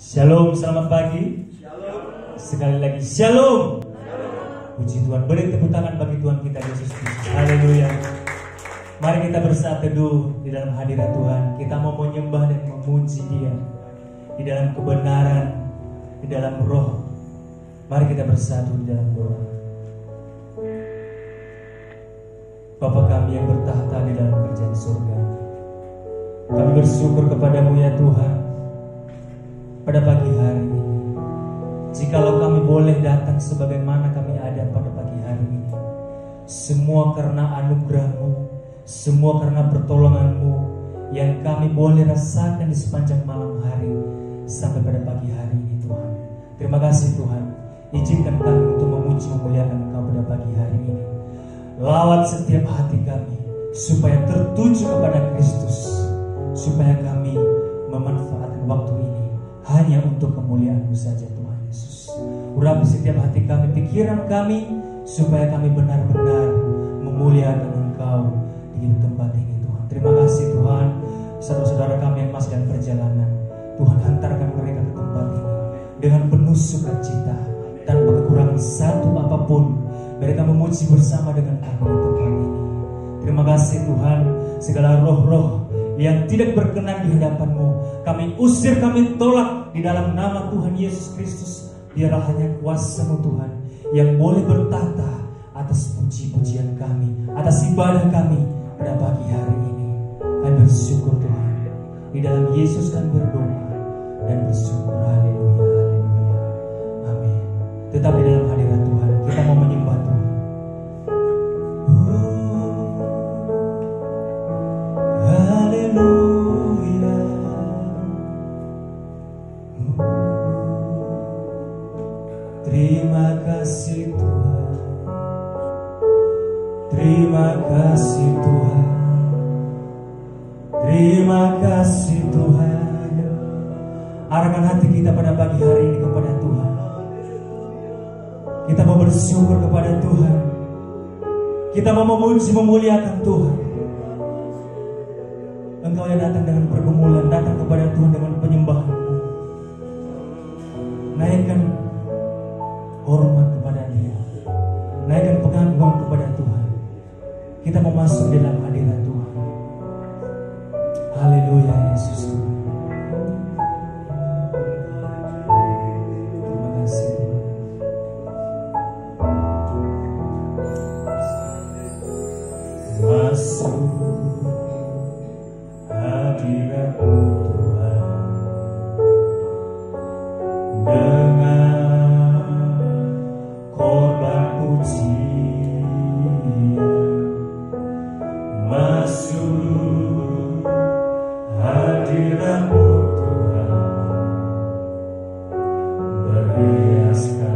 Shalom, selamat pagi. Shalom. Sekali lagi shalom. Puji Tuhan, beri tepuk tangan bagi Tuhan kita Yesus Kristus. Haleluya. Mari kita bersatu teduh di dalam hadirat Tuhan. Kita mau menyembah dan memuji Dia di dalam kebenaran, di dalam roh. Mari kita bersatu di dalam doa. Bapa kami yang bertahta di dalam kerajaan surga, kami bersyukur kepadamu ya Tuhan pada pagi hari ini. Jikalau kami boleh datang sebagaimana kami ada pada pagi hari ini, semua karena anugerah-Mu, semua karena pertolongan-Mu yang kami boleh rasakan di sepanjang malam hari sampai pada pagi hari ini Tuhan. Terima kasih Tuhan. Izinkan kami untuk memuji memuliakan Engkau pada pagi hari ini. Lawat setiap hati kami supaya tertuju kepada Kristus, supaya kami memanfaatkan waktu ini hanya untuk kemuliaan-Mu saja Tuhan Yesus. Urapi setiap hati kami, pikiran kami, supaya kami benar-benar memuliakan Engkau di tempat ini Tuhan. Terima kasih Tuhan. Saudara-saudara kami yang masih dalam perjalanan, Tuhan hantarkan mereka ke tempat ini dengan penuh sukacita, tanpa kekurangan satu apapun. Mereka memuji bersama dengan kami di tempat ini. Terima kasih Tuhan. Segala roh-roh yang tidak berkenan di hadapan-Mu, kami usir, kami tolak di dalam nama Tuhan Yesus Kristus. Biarlah hanya kuasa-Mu Tuhan yang boleh bertata atas puji-pujian kami, atas ibadah kami pada pagi hari ini. Kami bersyukur Tuhan. Di dalam Yesus kami berdoa dan bersyukur. Haleluya, haleluya, amin. Tetap di dalam hadirat Tuhan, kita mau menyembah Tuhan. Haleluya. Terima kasih Tuhan. Terima kasih Tuhan. Terima kasih Tuhan. Arahkan hati kita pada pagi hari ini kepada Tuhan. Kita mau bersyukur kepada Tuhan. Kita mau memuji memuliakan Tuhan. Engkau yang datang dengan pergumulan, datang kepada Tuhan dengan penyembahan. Naikkan hormat kepada Dia, naikkan pengagungan kepada Tuhan. Kita mau masuk dalam hadirat Tuhan. Haleluya Yesus. Terima kasih Tuhan. Masuk hadirat-Mu Tuhan dengan korban pujian. Masuk hadirat-Mu Tuhan, berhiaskan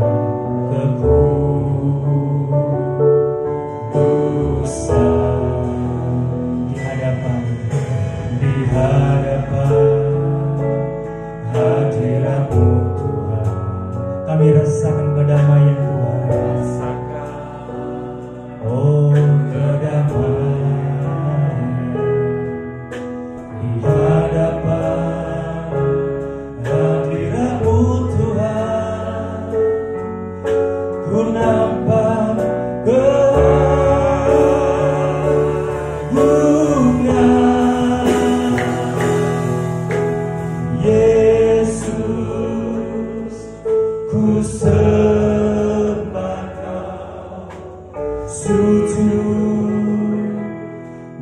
kekudusan di hadapan hadirat-Mu Tuhan. Kami rasakan kedamaian Tuhan. Oh, kedamaian di hadapan hadirat-Mu Tuhan. Ku nampak keagungan Yesus. Ku sembah Kau, sujud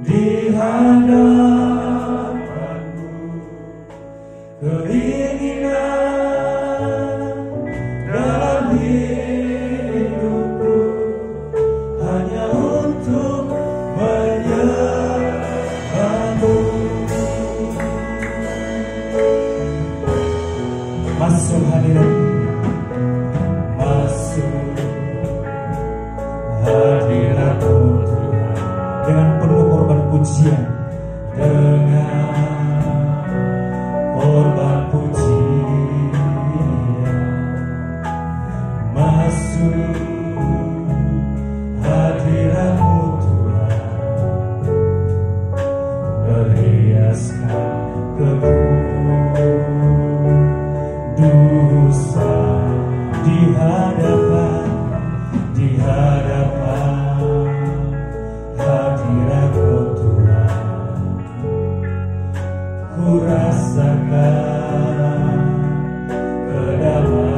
di hadapan-Mu. Keinginan dalam hidupku hanya untuk menyembah-Mu. Masuk hadirat, masuk hadirat-Mu Tuhan dengan penuh korban pujian, dengan korban pujian. Masuk hadirat-Mu Tuhan, berhiaskan kekudusan. merasakan kedamaian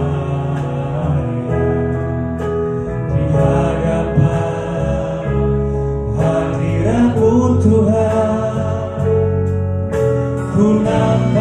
di hadapan hadirat-Mu Tuhan. Ku nampak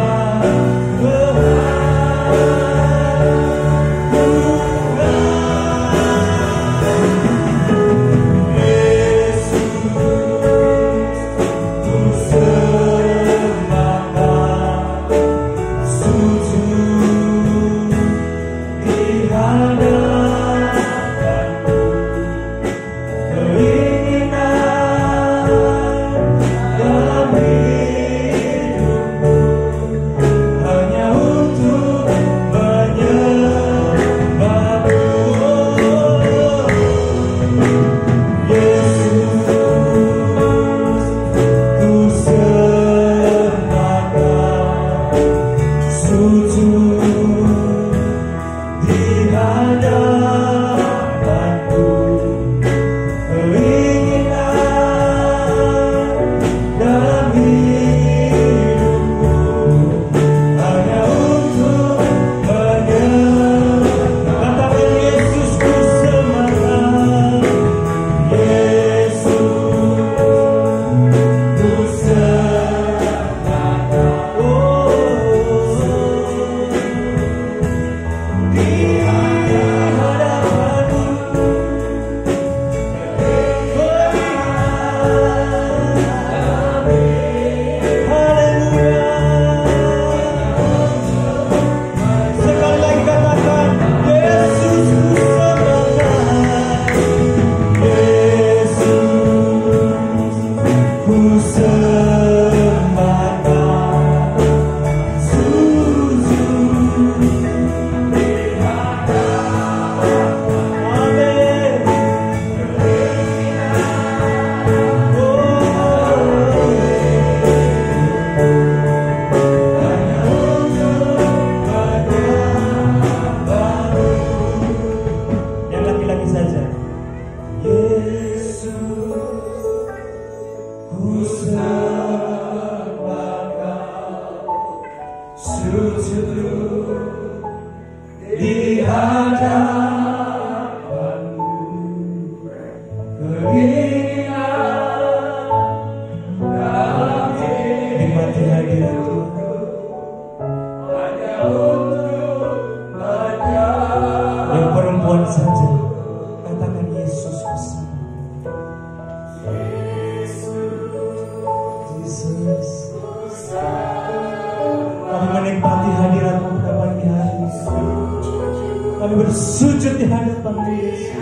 bersujud di hadapan-Mu Yesus.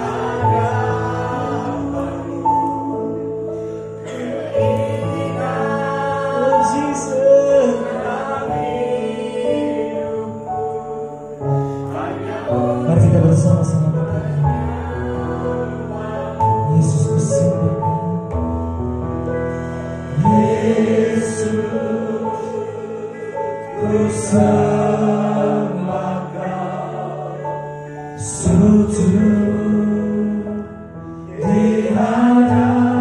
Oh Jesus. Mari kita bersama-sama katakan, Yesus ku sembahkan, Yesus ku sembahkan, sujud di hadapan-Mu,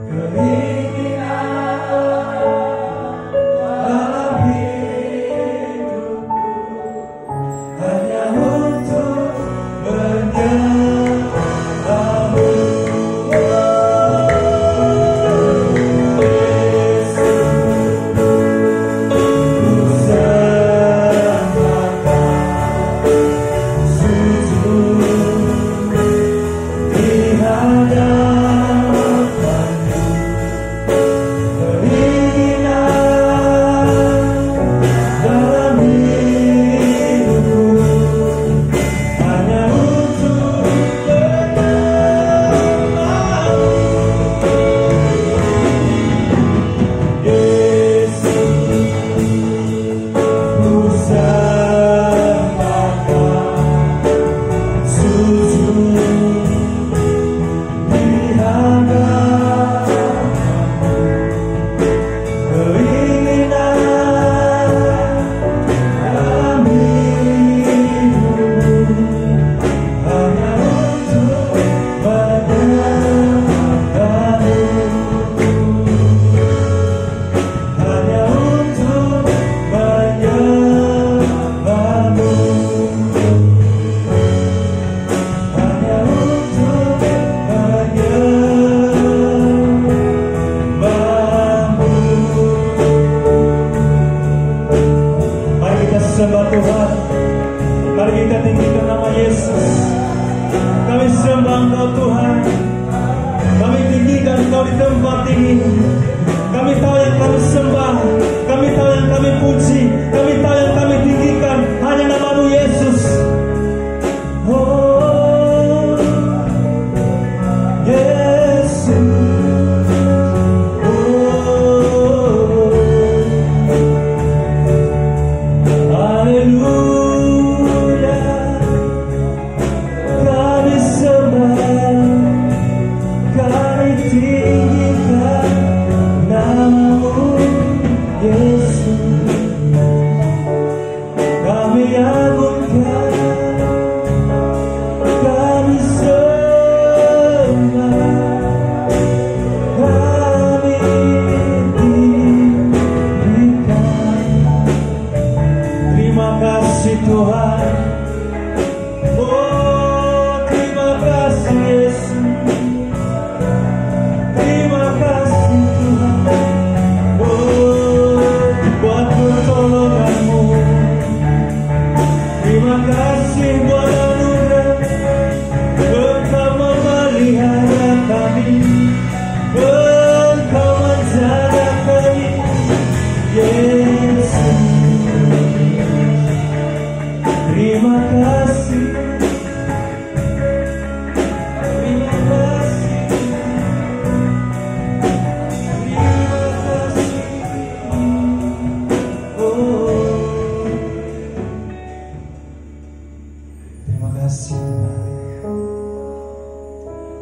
keinginan dalam hidupku hanya untuk menyembah-Mu. Yesus, ku sembahkan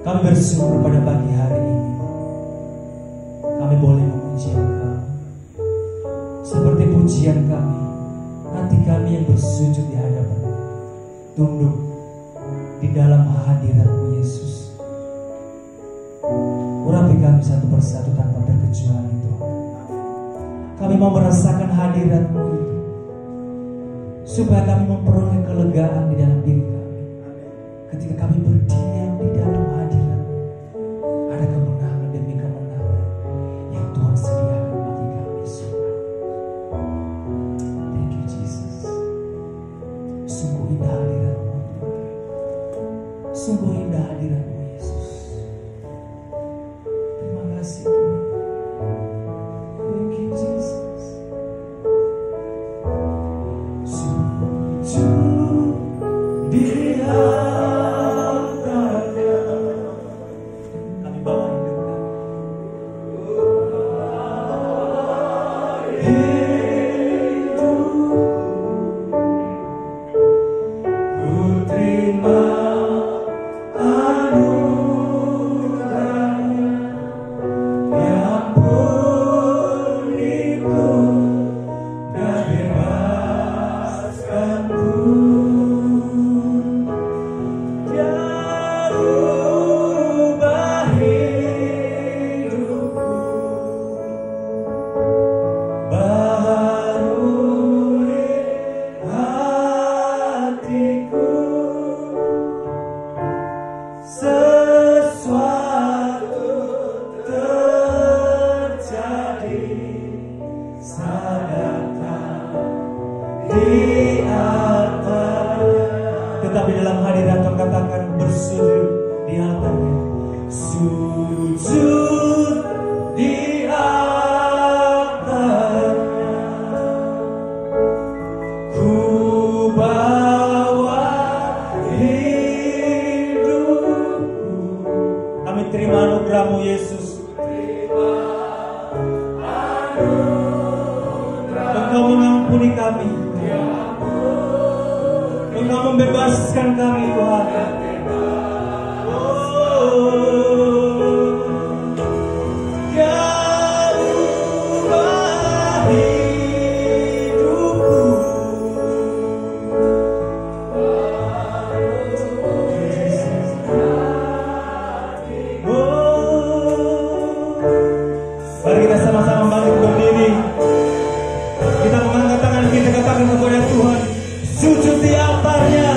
Kami bersyukur pada pagi hari ini kami boleh memuji Engkau seperti pujian kami, hati kami yang bersujud di hadapan, tunduk di dalam hadirat-Mu Yesus. Urapi kami satu persatu tanpa terkecuali Tuhan. Kami mau merasakan hadirat-Mu itu, supaya kami memperoleh kelegaan di dalam diri kami. Ketika kami berdiam di dalam hadirat, ada kemenangan demi kemenangan yang Tuhan sediakan bagi kami semua. Thank you Jesus. Sungguh indah hadirat-Mu Tuhan. Sungguh indah hadirat-Mu Yesus. Terima kasih Tuhan. Thank you Jesus. Sujud di Sujud di altarnya.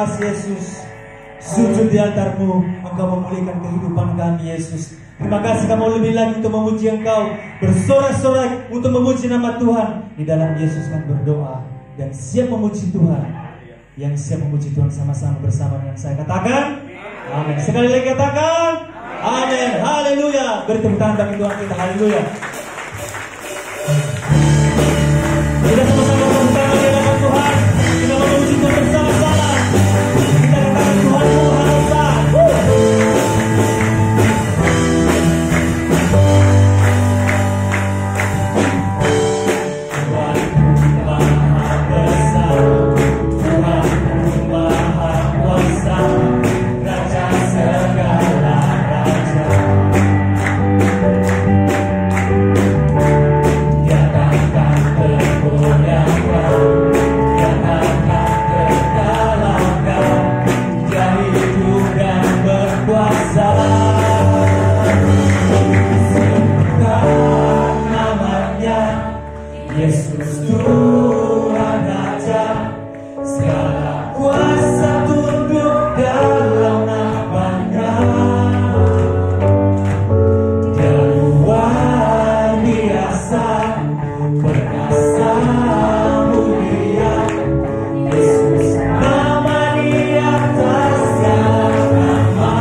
kasih Yesus. Sujud di altar-Mu, Engkau memulihkan kehidupan kami Yesus. Terima kasih kami lebih lagi untuk memuji Engkau, bersorak-sorai untuk memuji nama Tuhan. Di dalam Yesus kami berdoa dan siap memuji Tuhan. Yang siap memuji Tuhan sama-sama bersama dengan saya katakan amin. Sekali lagi katakan amin. Haleluya. Beri tepuk tangan bagi Tuhan kita. Haleluya. Kita sama-sama tepuk tangan di hadapan Tuhan. Kita memuji Tuhan bersama-sama. Kita katakan Tuhanmu Maha Besar. Tuhanmu Maha Kuasa, Raja segala raja. Nyatakan kemuliaan, nyatakan kekalahan, Dia hidup dan berkuasa. Sebutkan namanya, Yesus Tuhan aja. Segala kuasa tunduk dalam namanya. Dia luar biasa, perkasa mulia. Yesus nama di atas segala nama.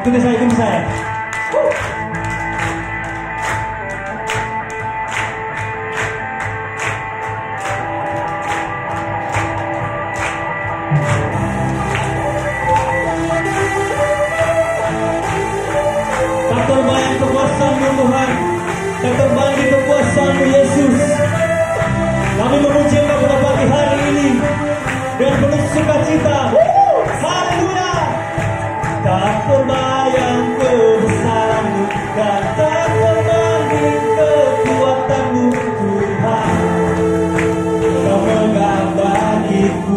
Ikuti saya. Tak terbayang kekuasaan-Mu Tuhan, tak terbayang kekuasaan-Mu Yesus. Kami memuji Engkau pada pagi hari ini dengan penuh sukacita. Haleluya. Tak terbayang kebesaran-Mu dan tak terbanding kekuatan-Mu Tuhan. Kau megah bagiku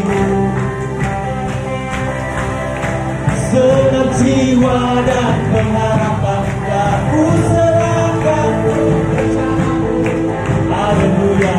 senang jiwa dan pengharapan aku serahkan. Haleluya.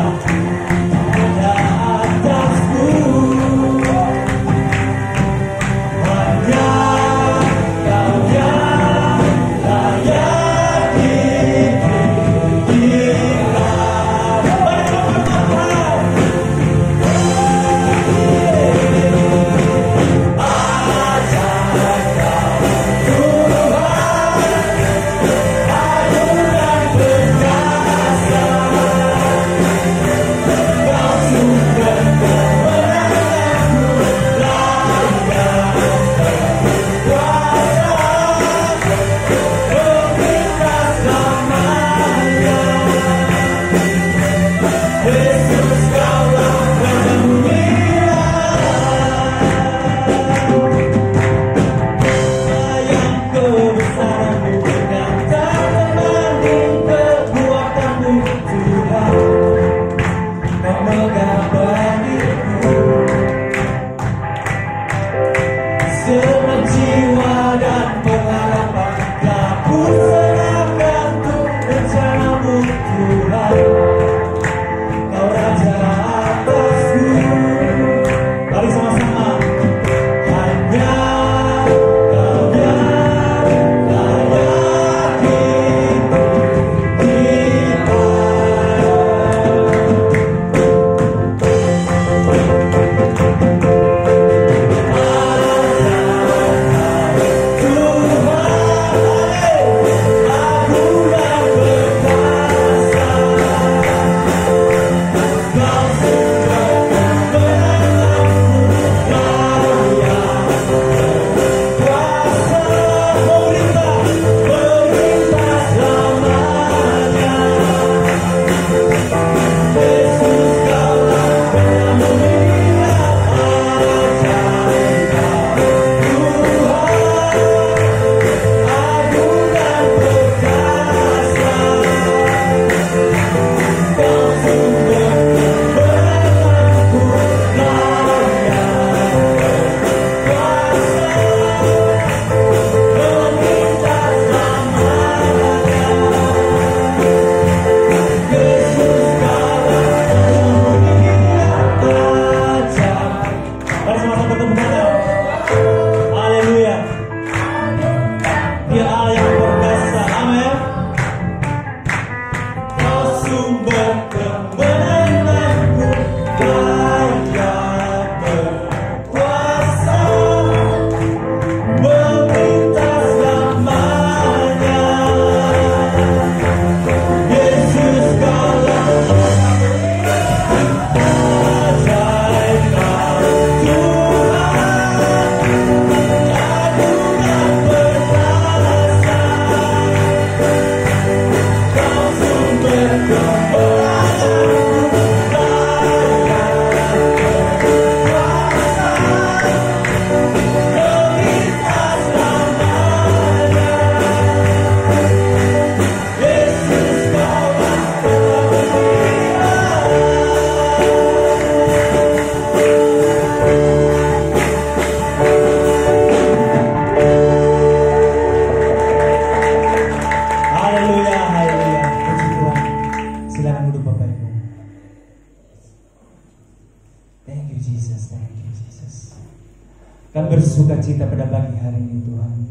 Kami bersuka cita pada pagi hari ini Tuhan,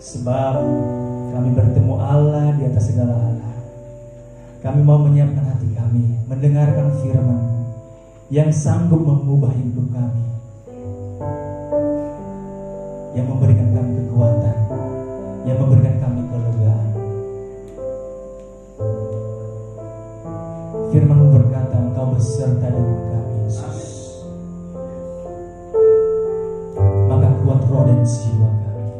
sebab kami bertemu Allah di atas segala Allah. Kami mau menyiapkan hati kami, mendengarkan firman yang sanggup mengubah hidup kami, yang memberikan kami kekuatan kami kelegaan. Firman-Mu berkata, Engkau beserta dengan kami, Yesus. Maka kuat roh dan jiwa kami.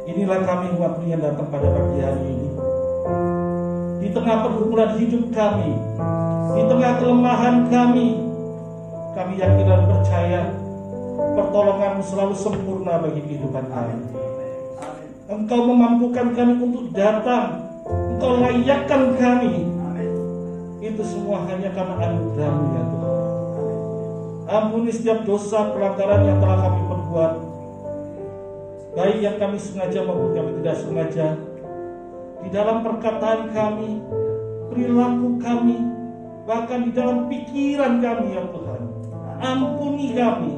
Inilah kami umat-Mu yang datang pada pagi hari ini. Di tengah pergumulan hidup kami, di tengah kelemahan kami yakin dan percaya pertolongan-Mu selalu sempurna bagi kehidupan kami. Engkau memampukan kami untuk datang, Engkau layakkan kami. Itu semua hanya karena anugerah-Mu ya Tuhan. Ampuni setiap dosa pelanggaran yang telah kami perbuat, baik yang kami sengaja maupun kami tidak sengaja, di dalam perkataan kami, perilaku kami, bahkan di dalam pikiran kami ya Tuhan. Ampuni kami.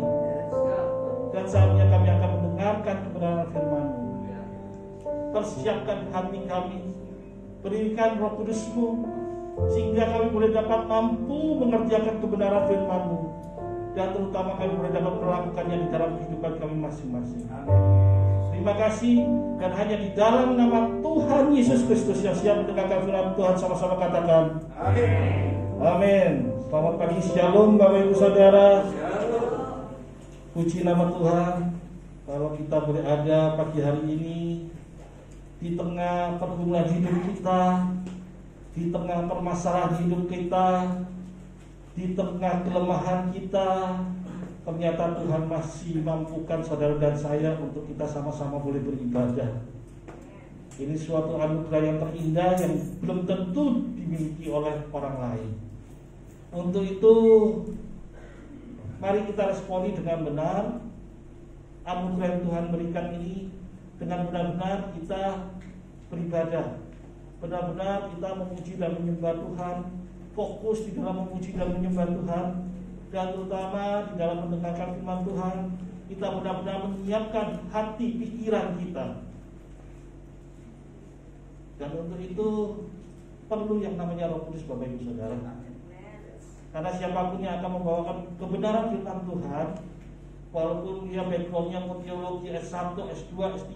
Dan saatnya kami akan mendengarkan kebenaran firman-Mu. Persiapkan hati kami, berikan Roh Kudus-Mu, sehingga kami boleh dapat mampu mengerjakan kebenaran firman-Mu, dan terutama kami boleh dapat melakukannya di dalam kehidupan kami masing-masing. Terima kasih, dan hanya di dalam nama Tuhan Yesus Kristus yang siap mendengarkan firman Tuhan, sama-sama katakan amin. Amin. Selamat pagi, shalom Bapak Ibu Saudara. Puji nama Tuhan, kalau kita boleh ada pagi hari ini di tengah pergumulan hidup kita, di tengah permasalahan hidup kita, di tengah kelemahan kita, ternyata Tuhan masih mampukan saudara dan saya untuk kita sama-sama boleh beribadah. Ini suatu anugerah yang terindah yang belum tentu dimiliki oleh orang lain. Untuk itu, mari kita responi dengan benar anugerah yang Tuhan berikan ini, dengan benar-benar kita beribadah, benar-benar kita memuji dan menyembah Tuhan, fokus di dalam memuji dan menyembah Tuhan, dan terutama di dalam mendengarkan firman Tuhan, kita benar-benar menyiapkan hati pikiran kita. Dan untuk itu perlu yang namanya Roh Kudus Bapak Ibu Saudara. Karena siapapun yang akan membawakan kebenaran firman Tuhan, walaupun dia backgroundnya mau teologi S1, S2, S3,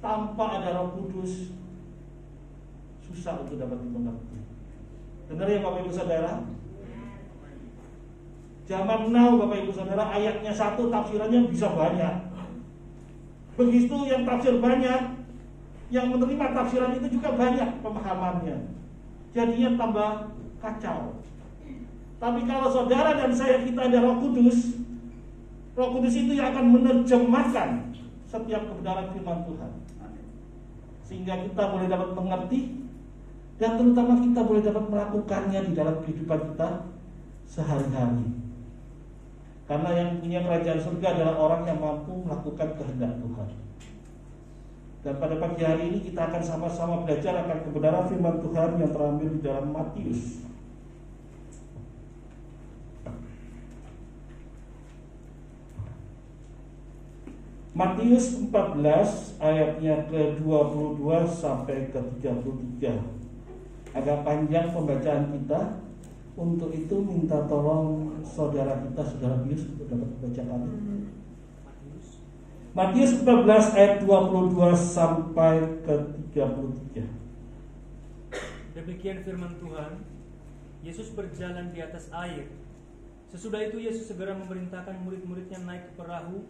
tanpa ada Roh Kudus susah untuk dapat dimengerti. Benar ya Bapak Ibu Saudara? Zaman now Bapak Ibu Saudara, ayatnya satu tafsirannya bisa banyak. Begitu yang tafsir banyak, yang menerima tafsiran itu juga banyak pemahamannya. Jadinya tambah kacau. Tapi kalau saudara dan saya kita ada Roh Kudus, Roh Kudus itu yang akan menerjemahkan setiap kebenaran firman Tuhan, sehingga kita boleh dapat mengerti, dan terutama kita boleh dapat melakukannya di dalam kehidupan kita sehari-hari. Karena yang punya kerajaan surga adalah orang yang mampu melakukan kehendak Tuhan. Dan pada pagi hari ini kita akan sama-sama belajar akan kebenaran firman Tuhan yang terambil di dalam Matius. Matius 14 ayatnya ke-22 sampai ke-33. Agak panjang pembacaan kita. Untuk itu minta tolong saudara kita, saudara Pius, untuk dapat membaca kami. Matius 14 ayat 22 sampai ke-33. Demikian firman Tuhan. Yesus berjalan di atas air. Sesudah itu Yesus segera memerintahkan murid-muridnya naik ke perahu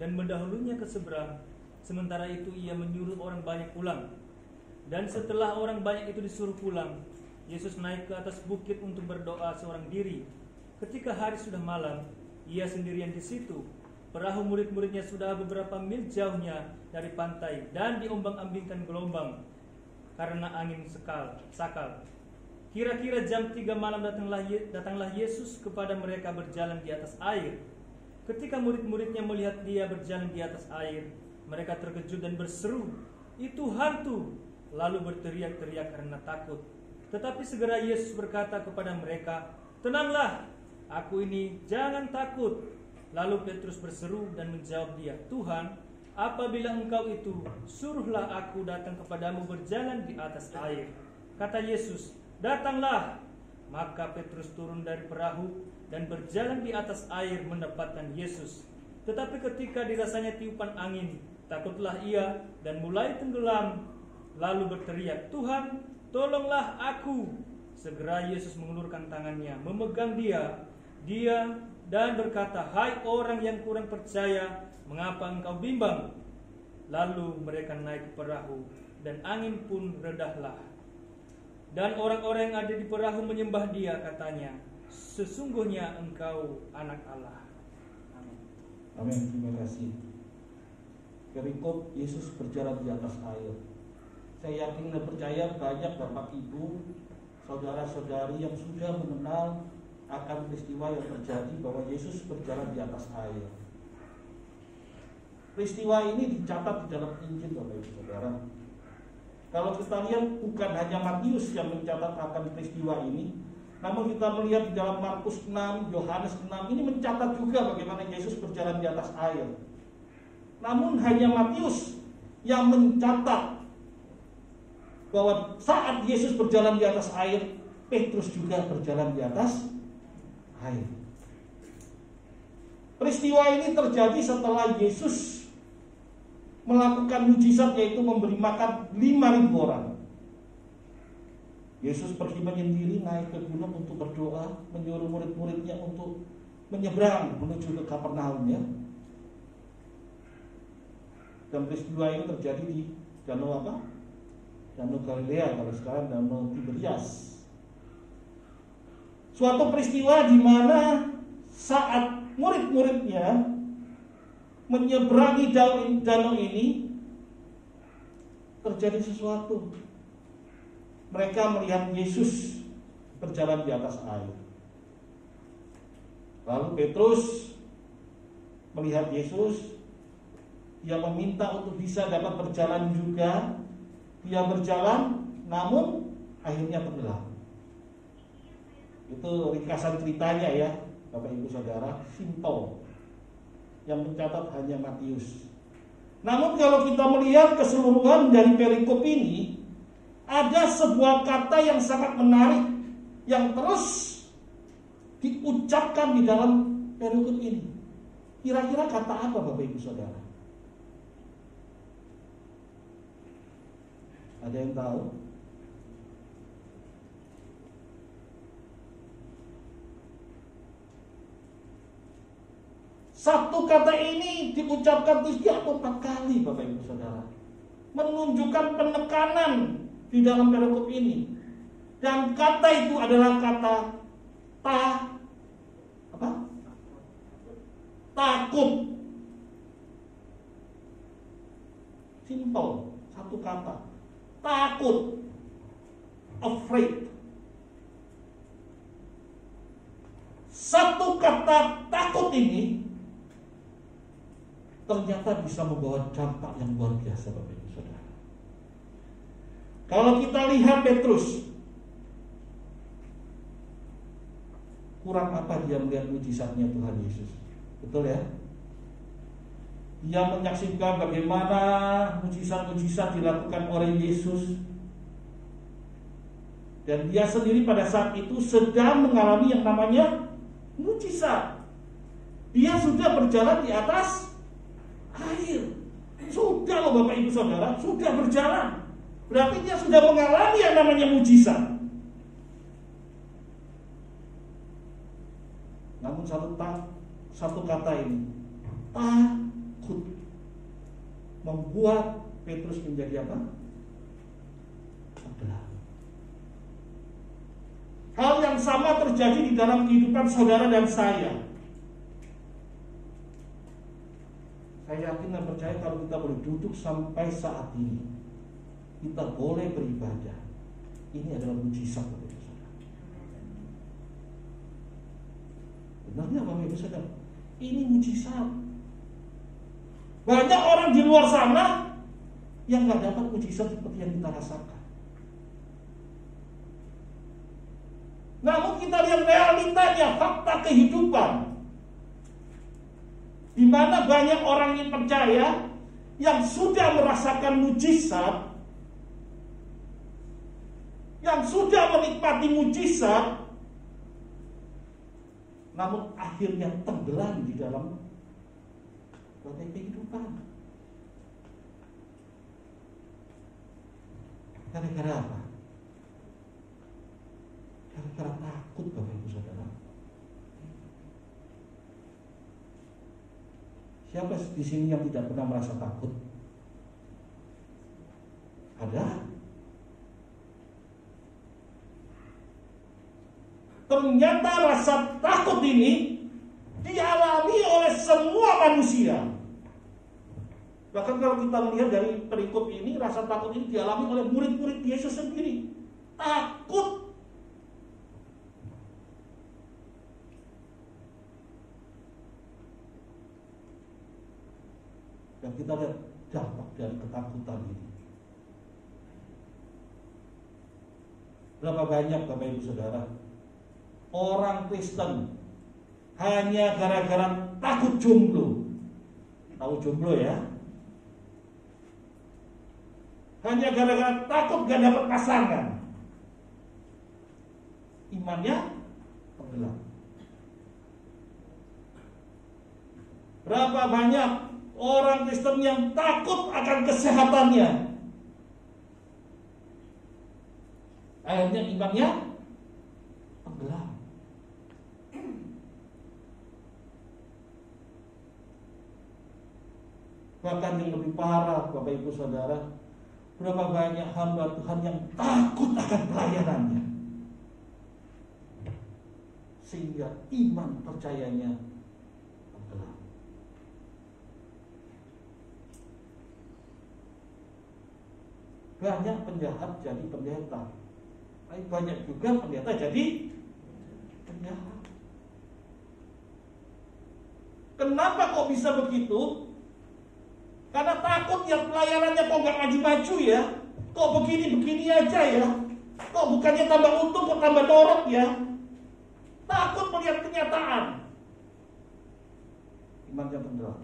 dan mendahulunya ke seberang. Sementara itu ia menyuruh orang banyak pulang. Dan setelah orang banyak itu disuruh pulang, Yesus naik ke atas bukit untuk berdoa seorang diri. Ketika hari sudah malam, ia sendirian di situ. Perahu murid-muridnya sudah beberapa mil jauhnya dari pantai dan diombang-ambingkan gelombang karena angin sakal. Kira-kira jam 3 malam datanglah Yesus kepada mereka berjalan di atas air. Ketika murid-muridnya melihat dia berjalan di atas air, mereka terkejut dan berseru, "Itu hantu!" Lalu berteriak-teriak karena takut. Tetapi segera Yesus berkata kepada mereka, "Tenanglah, aku ini, jangan takut." Lalu Petrus berseru dan menjawab dia, "Tuhan, apabila engkau itu, suruhlah aku datang kepadamu berjalan di atas air." Kata Yesus, "Datanglah." Maka Petrus turun dari perahu dan berjalan di atas air mendapatkan Yesus. Tetapi ketika dirasanya tiupan angin, takutlah ia dan mulai tenggelam. Lalu berteriak, "Tuhan, tolonglah aku." Segera Yesus mengulurkan tangannya, memegang dia dan berkata, "Hai orang yang kurang percaya, mengapa engkau bimbang?" Lalu mereka naik ke perahu, dan angin pun redahlah. Dan orang-orang yang ada di perahu menyembah Dia, katanya, sesungguhnya Engkau Anak Allah. Amin. Amin. Terima kasih. Perikop Yesus berjalan di atas air. Saya yakin dan percaya banyak Bapak Ibu, saudara-saudari yang sudah mengenal akan peristiwa yang terjadi bahwa Yesus berjalan di atas air. Peristiwa ini dicatat di dalam Injil, Bapak Ibu Saudara. Kalau kita lihat, bukan hanya Matius yang mencatat akan peristiwa ini, namun kita melihat di dalam Markus 6, Yohanes 6 ini mencatat juga bagaimana Yesus berjalan di atas air. Namun hanya Matius yang mencatat bahwa saat Yesus berjalan di atas air, Petrus juga berjalan di atas air. Peristiwa ini terjadi setelah Yesus melakukan mujizat, yaitu memberi makan 5.000 orang. Yesus pergi menyendiri naik ke gunung untuk berdoa, menyuruh murid-muridnya untuk menyeberang menuju ke Kapernaum, ya. Dan peristiwa ini terjadi di danau apa? Danau Galilea, kalau sekarang danau Tiberias. Suatu peristiwa di mana saat murid-muridnya menyeberangi danau ini, terjadi sesuatu. Mereka melihat Yesus berjalan di atas air. Lalu Petrus melihat Yesus, dia meminta untuk bisa dapat berjalan juga. Dia berjalan, namun akhirnya tenggelam. Itu ringkasan ceritanya, ya Bapak Ibu Saudara, simple. Yang mencatat hanya Matius. Namun kalau kita melihat keseluruhan dari perikop ini, ada sebuah kata yang sangat menarik yang terus diucapkan di dalam perikop ini. Kira-kira kata apa, Bapak Ibu Saudara? Ada yang tahu? Satu kata ini diucapkan 3 atau 4 kali, Bapak Ibu Saudara, menunjukkan penekanan di dalam perikop ini. Dan kata itu adalah kata takut. Simple, satu kata. Takut, afraid. Satu kata takut ini ternyata bisa membawa dampak yang luar biasa, Bapak Ibu Saudara. Kalau kita lihat Petrus, kurang apa dia melihat mujizatnya Tuhan Yesus? Betul, ya? Dia menyaksikan bagaimana mujizat-mujizat dilakukan oleh Yesus. Dan dia sendiri pada saat itu sedang mengalami yang namanya mujizat. Dia sudah berjalan di atas air. Sudah loh Bapak Ibu Saudara, sudah berjalan. Berarti dia sudah mengalami yang namanya mujizat. Namun satu kata ini, takut, membuat Petrus menjadi apa? Tenggelam. Hal yang sama terjadi di dalam kehidupan saudara dan saya. Saya yakin dan percaya kalau kita boleh duduk sampai saat ini, kita boleh beribadah, ini adalah mujizat, Bapak Ibu Saudara. Benarnya Bapak Ibu Saudara, ini mujizat. Banyak orang di luar sana yang gak dapat mujizat seperti yang kita rasakan. Namun kita lihat realitanya, fakta kehidupan, di mana banyak orang yang percaya yang sudah merasakan mujizat, yang sudah menikmati mujizat, namun akhirnya tenggelam di dalam badai kehidupan. Gara-gara apa? Gara-gara takut, Bapak Ibu Saudara. Siapa di sini yang tidak pernah merasa takut? Ada. Ternyata rasa takut ini dialami oleh semua manusia. Bahkan kalau kita melihat dari perikop ini, rasa takut ini dialami oleh murid-murid Yesus sendiri. Takut. Dan kita lihat dampak dari ketakutan ini. Berapa banyak Bapak Ibu Saudara orang Kristen hanya gara-gara takut jomblo. Tahu jomblo ya? Hanya gara-gara takut gak dapat pasangan, imannya tenggelam. Berapa banyak orang Kristen yang takut akan kesehatannya, akhirnya imannya tenggelam. Bahkan yang lebih parah Bapak Ibu Saudara, berapa banyak hamba Tuhan yang takut akan pelayanannya, sehingga iman percayanya tenggelam. Banyak penjahat jadi pendeta, tapi banyak juga pendeta jadi penjahat. Kenapa kok bisa begitu? Karena takut ya pelayanannya kok gak maju-maju ya. Kok begini-begini aja ya. Kok bukannya tambah untung kok tambah dorot ya. Takut melihat kenyataan. Imannya tenggelam.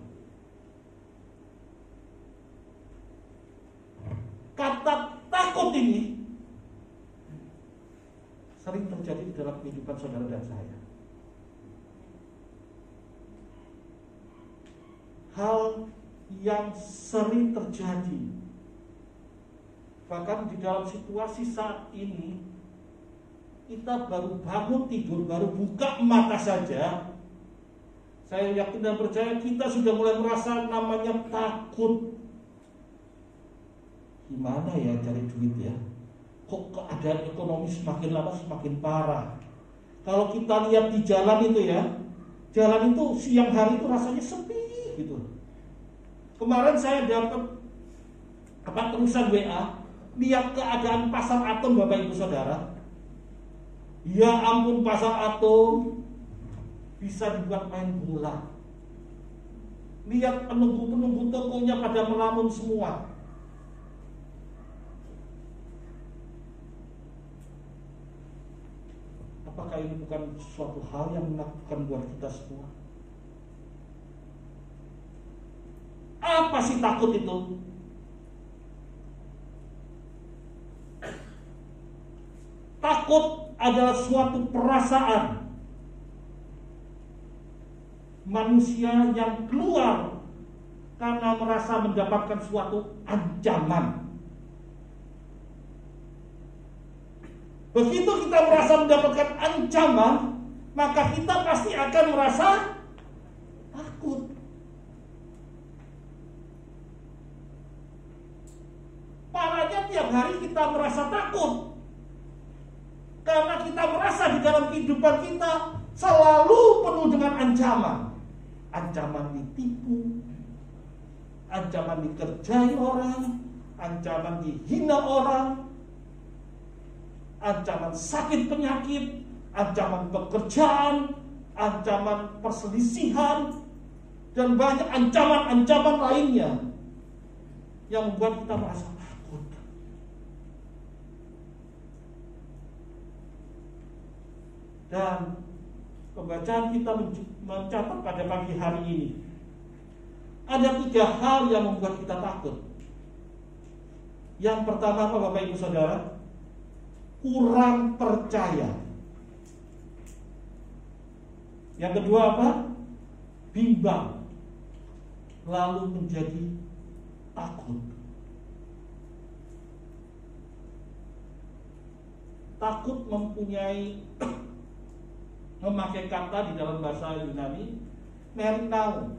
Kata takut ini sering terjadi di dalam kehidupan saudara dan saya. Hal yang sering terjadi, bahkan di dalam situasi saat ini, kita baru bangun tidur, baru buka mata saja, saya yakin dan percaya kita sudah mulai merasa namanya takut. Gimana ya cari duit ya? Kok keadaan ekonomi semakin lama semakin parah. Kalau kita lihat di jalan itu ya, jalan itu siang hari itu rasanya sepi gitu. Kemarin saya dapat terusan WA, lihat keadaan pasar Atom Bapak Ibu Saudara. Ya ampun, pasar Atom bisa dibuat main bola. Lihat penunggu-penunggu tokonya pada melamun semua. Apakah ini bukan suatu hal yang menakutkan buat kita semua? Apa sih takut itu? Takut adalah suatu perasaan manusia yang keluar karena merasa mendapatkan suatu ancaman. Begitu kita merasa mendapatkan ancaman, maka kita pasti akan merasa takut. Parahnya tiap hari kita merasa takut, karena kita merasa di dalam kehidupan kita selalu penuh dengan ancaman. Ancaman ditipu, ancaman dikerjai orang, ancaman dihina orang, ancaman sakit penyakit, ancaman pekerjaan, ancaman perselisihan, dan banyak ancaman-ancaman lainnya yang membuat kita merasa takut. Dan pembacaan kita mencatat pada pagi hari ini ada 3 hal yang membuat kita takut. Yang pertama apa Bapak Ibu Saudara? Kurang percaya. Yang kedua apa? Bimbang. Lalu menjadi takut. Takut mempunyai memakai kata di dalam bahasa Yunani merinau.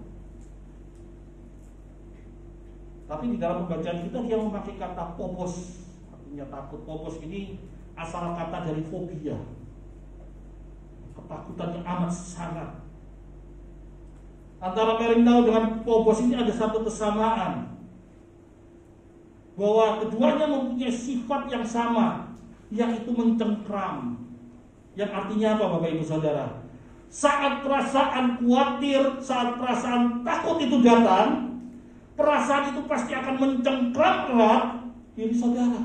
Tapi di dalam pembacaan kita dia memakai kata phobos, artinya takut. Phobos ini asal kata dari fobia, ketakutan yang amat sangat. Antara Merimnau dengan phobos ini ada satu kesamaan, bahwa keduanya mempunyai sifat yang sama, yaitu mencengkram. Yang artinya apa Bapak Ibu Saudara? Saat perasaan khawatir, saat perasaan takut itu datang, perasaan itu pasti akan mencengkram erat diri saudara.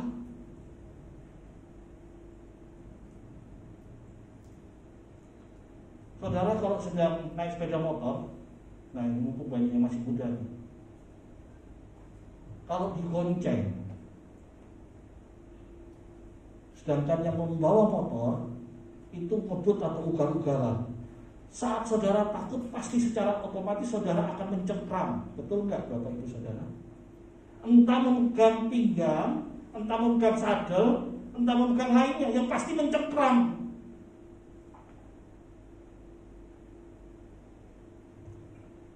Saudara kalau sedang naik sepeda motor, nah ini mumpung banyak yang masih muda nih, kalau digonceng, sedangkan yang membawa motor itu ngebut atau ugal-ugalan, saat saudara takut pasti secara otomatis saudara akan mencengkram. Betul nggak Bapak Ibu Saudara? Entah memegang pinggang, entah memegang sadel, entah memegang lainnya, yang pasti mencengkram.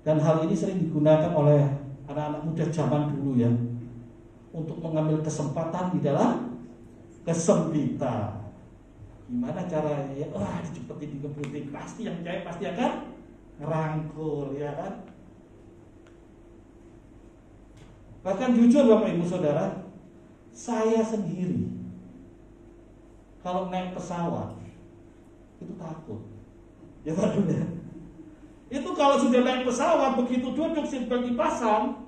Dan hal ini sering digunakan oleh anak-anak muda zaman dulu ya, untuk mengambil kesempatan di dalam kesempitan. Gimana caranya ya? Wah, dicepetin, dikebutin, pasti yang percaya pasti akan ngerangkul, ya kan? Bahkan jujur Bapak Ibu Saudara, saya sendiri kalau naik pesawat itu takut. Ya waduh ya. Itu kalau sudah naik pesawat, begitu duduk seatbelt dipasang,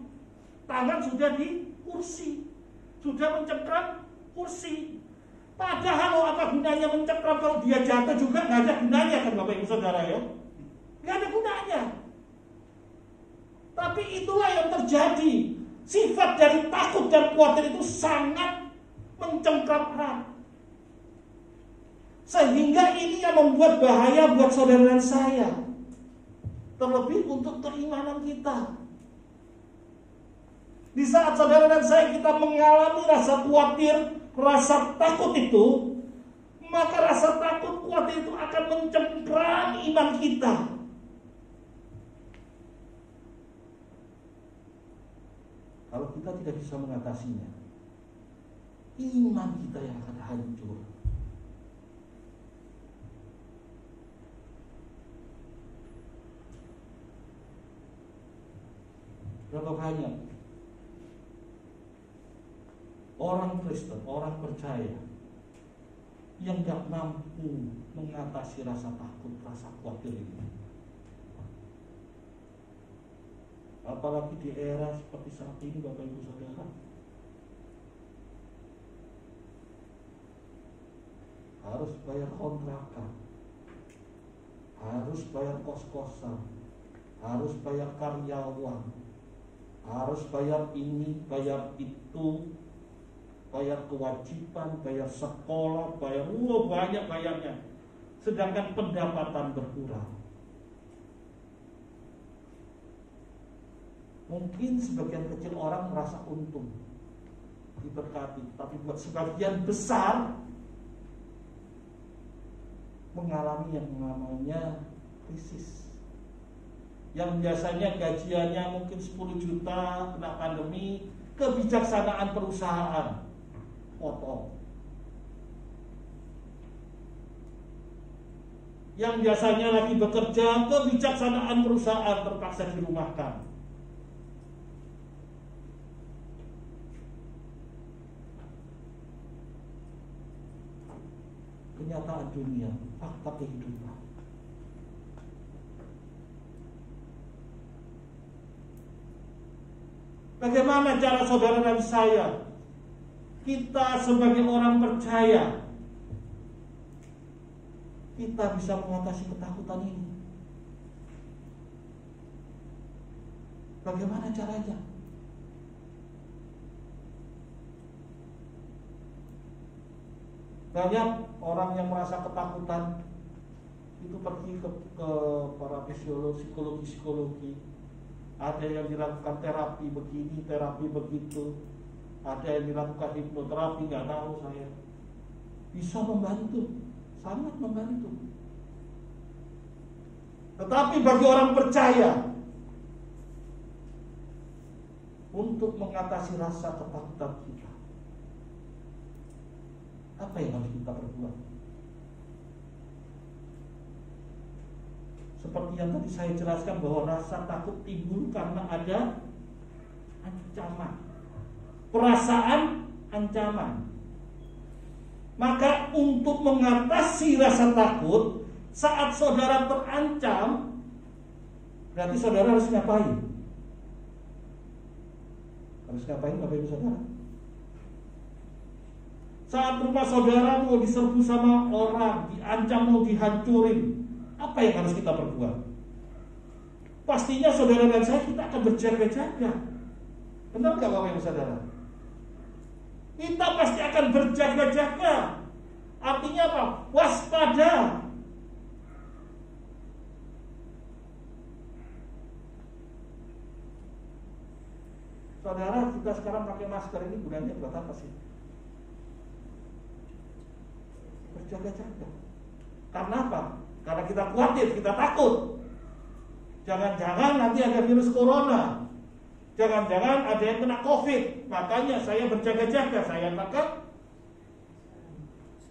tangan sudah di kursi, sudah mencengkram kursi. Padahal apa gunanya mencengkram kalau dia jatuh juga nggak ada gunanya kan Bapak Ibu Saudara ya? Nggak ada gunanya. Tapi itulah yang terjadi. Sifat dari takut dan khawatir itu sangat mencengkram erat. Sehingga ini yang membuat bahaya buat saudara dan saya. Terlebih untuk keimanan kita. Di saat saudara dan saya kita mengalami rasa khawatir, rasa takut itu, maka rasa takut khawatir itu akan mencengkram iman kita. Kalau kita tidak bisa mengatasinya, iman kita yang akan hancur. Berapa banyak orang Kristen, orang percaya yang tidak mampu mengatasi rasa takut, rasa khawatir ini. Apalagi di era seperti saat ini Bapak Ibu Saudara. Harus bayar kontrakan, harus bayar kos-kosan, harus bayar karyawan, harus bayar ini, bayar itu, bayar kewajiban, bayar sekolah, bayar banyak bayarnya. Sedangkan pendapatan berkurang. Mungkin sebagian kecil orang merasa untung, diberkati, tapi buat sebagian besar mengalami yang namanya krisis. Yang biasanya gajiannya mungkin 10 juta, kena pandemi, kebijaksanaan perusahaan potong. Yang biasanya lagi bekerja, kebijaksanaan perusahaan terpaksa dirumahkan. Kenyataan dunia, fakta kehidupan. Bagaimana cara saudara dan saya, kita sebagai orang percaya, kita bisa mengatasi ketakutan ini? Bagaimana caranya? Banyak orang yang merasa ketakutan itu pergi ke para psikologi. Ada yang dilakukan terapi begini, terapi begitu. Ada yang dilakukan hipnoterapi, nggak tahu saya. Bisa membantu, sangat membantu. Tetapi bagi orang percaya, untuk mengatasi rasa ketakutan kita. Apa yang harus kita perbuat? Seperti yang tadi saya jelaskan bahwa rasa takut timbul karena ada ancaman, perasaan ancaman. Maka untuk mengatasi rasa takut saat saudara terancam, berarti saudara harus ngapain? Harus ngapain Bapak Ibu Saudara? Saat rumah saudara mau diserbu sama orang, diancam mau dihancurin, apa yang harus kita perbuat? Pastinya saudara dan saya kita akan berjaga-jaga. Benar gak Bapak Ibu Saudara? Kita pasti akan berjaga-jaga. Artinya apa? Waspada. Saudara, kita sekarang pakai masker ini gunanya buat apa sih? Berjaga-jaga. Karena apa? Karena kita khawatir, kita takut. Jangan-jangan nanti ada virus corona. Jangan-jangan ada yang kena COVID. Makanya saya berjaga-jaga, saya pakai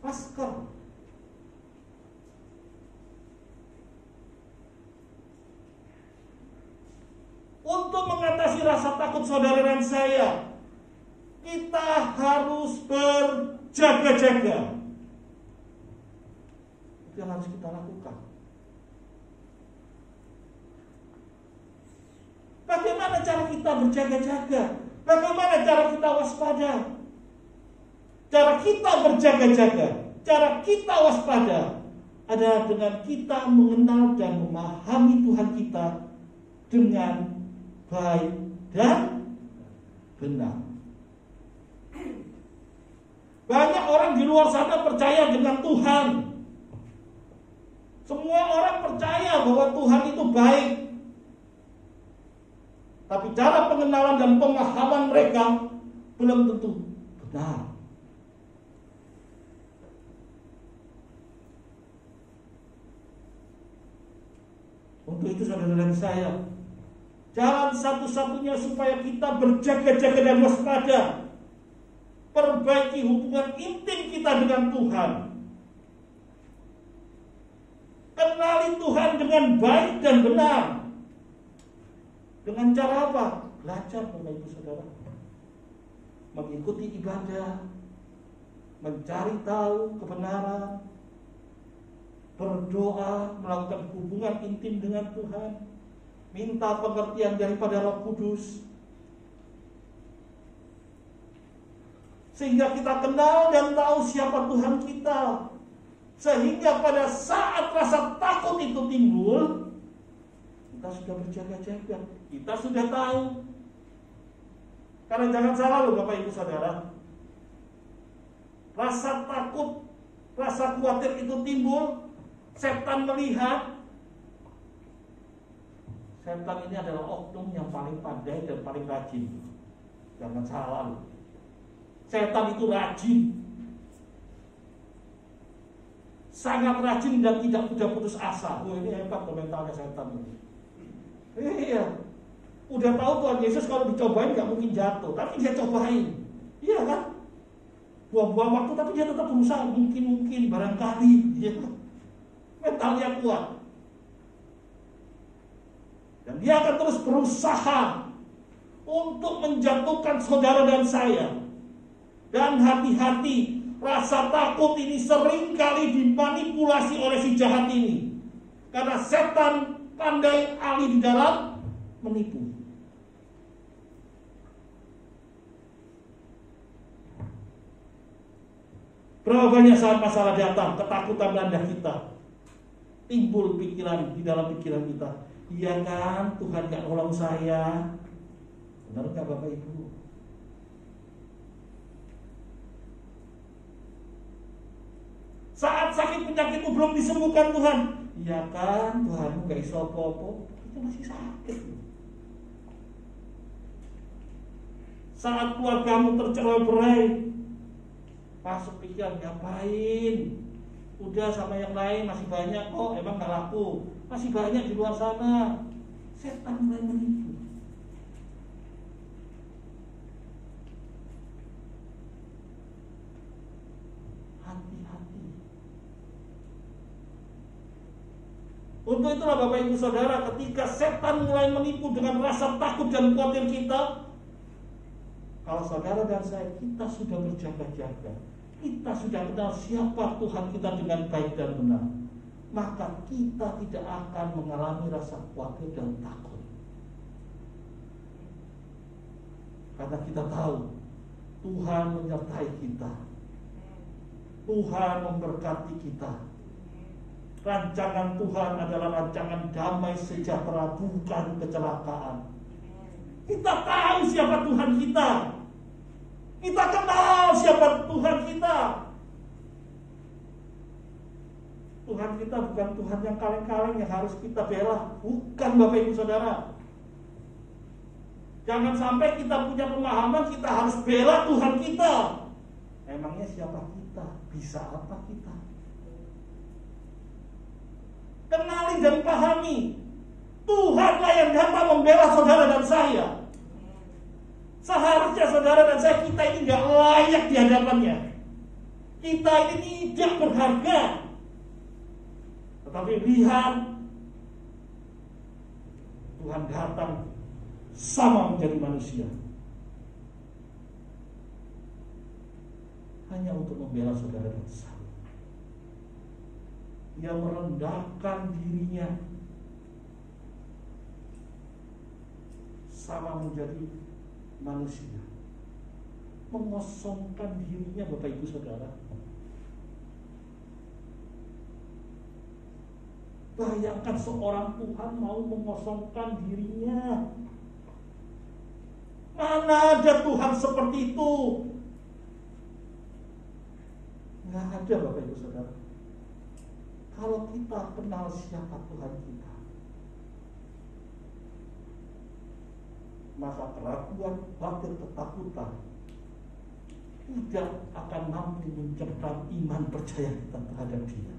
masker. Untuk mengatasi rasa takut saudara dan saya, kita harus berjaga-jaga. Itu yang harus kita lakukan. Bagaimana cara kita berjaga-jaga? Bagaimana cara kita waspada? Cara kita berjaga-jaga, cara kita waspada adalah dengan kita mengenal dan memahami Tuhan kita dengan baik dan benar. Banyak orang di luar sana percaya dengan Tuhan. Semua orang percaya bahwa Tuhan itu baik. Tapi cara pengenalan dan pemahaman mereka belum tentu benar. Untuk itu saudara dan saya, jalan satu-satunya supaya kita berjaga-jaga dan waspada, perbaiki hubungan intim kita dengan Tuhan, kenali Tuhan dengan baik dan benar. Dengan cara apa? Belajar Bapak Ibu Saudara, mengikuti ibadah, mencari tahu kebenaran, berdoa, melakukan hubungan intim dengan Tuhan, minta pengertian daripada Roh Kudus, sehingga kita kenal dan tahu siapa Tuhan kita, sehingga pada saat rasa takut itu timbul, kita sudah berjaga-jaga, kita sudah tahu. Karena jangan salah loh Bapak Ibu Saudara, rasa takut, rasa khawatir itu timbul, setan melihat. Setan ini adalah oknum yang paling pandai dan paling rajin. Jangan salah loh, setan itu rajin, sangat rajin dan tidak mudah putus asa. Oh, ini hebat komentarnya setan ini. Iya, udah tahu Tuhan Yesus kalau dicobain gak mungkin jatuh, tapi dia cobain. Iya kan? Buang-buang waktu tapi dia tetap berusaha. Mungkin barangkali dia mentalnya kuat. Dan dia akan terus berusaha untuk menjatuhkan saudara dan saya. Dan hati-hati, rasa takut ini seringkali dimanipulasi oleh si jahat ini. Karena setan pandai ahli di dalam menipu. Berapa banyak saat masalah datang, ketakutan melanda kita, timbul pikiran di dalam pikiran kita, iya kan Tuhan gak nolong saya. Benar gak Bapak Ibu? Saat sakit penyakitmu belum disembuhkan Tuhan, iya kan Tuhanmu gak iso apa-apa, kita masih sakit. Saat keluargamu tercerai-berai, masuk pikiran, ngapain? Udah sama yang lain masih banyak kok, emang gak laku, masih banyak di luar sana. Setan mulai menipu. Untuk itulah Bapak Ibu Saudara, ketika setan mulai menipu dengan rasa takut dan khawatir kita, kalau saudara dan saya, kita sudah berjaga-jaga, kita sudah kenal siapa Tuhan kita dengan baik dan benar, maka kita tidak akan mengalami rasa khawatir dan takut. Karena kita tahu Tuhan menyertai kita, Tuhan memberkati kita. Rancangan Tuhan adalah rancangan damai sejahtera, bukan kecelakaan. Kita tahu siapa Tuhan kita. Kita kenal siapa Tuhan kita. Tuhan kita bukan Tuhan yang kaleng-kaleng yang harus kita bela. Bukan Bapak Ibu Saudara. Jangan sampai kita punya pemahaman kita harus bela Tuhan kita. Emangnya siapa kita? Bisa apa kita? Kenali dan pahami, Tuhanlah yang datang membela saudara dan saya. Seharusnya saudara dan saya, kita ini gak layak di hadapannya. Kita ini tidak berharga. Tetapi lihat, Tuhan datang sama menjadi manusia, hanya untuk membela saudara dan saya. Dia merendahkan dirinya sama menjadi manusia, mengosongkan dirinya Bapak Ibu Saudara. Bayangkan seorang Tuhan mau mengosongkan dirinya. Mana ada Tuhan seperti itu? Nggak ada Bapak Ibu Saudara. Kalau kita kenal siapa Tuhan kita, maka keraguan, khawatir, ketakutan tidak akan mampu mencegah iman percaya kita terhadap Dia.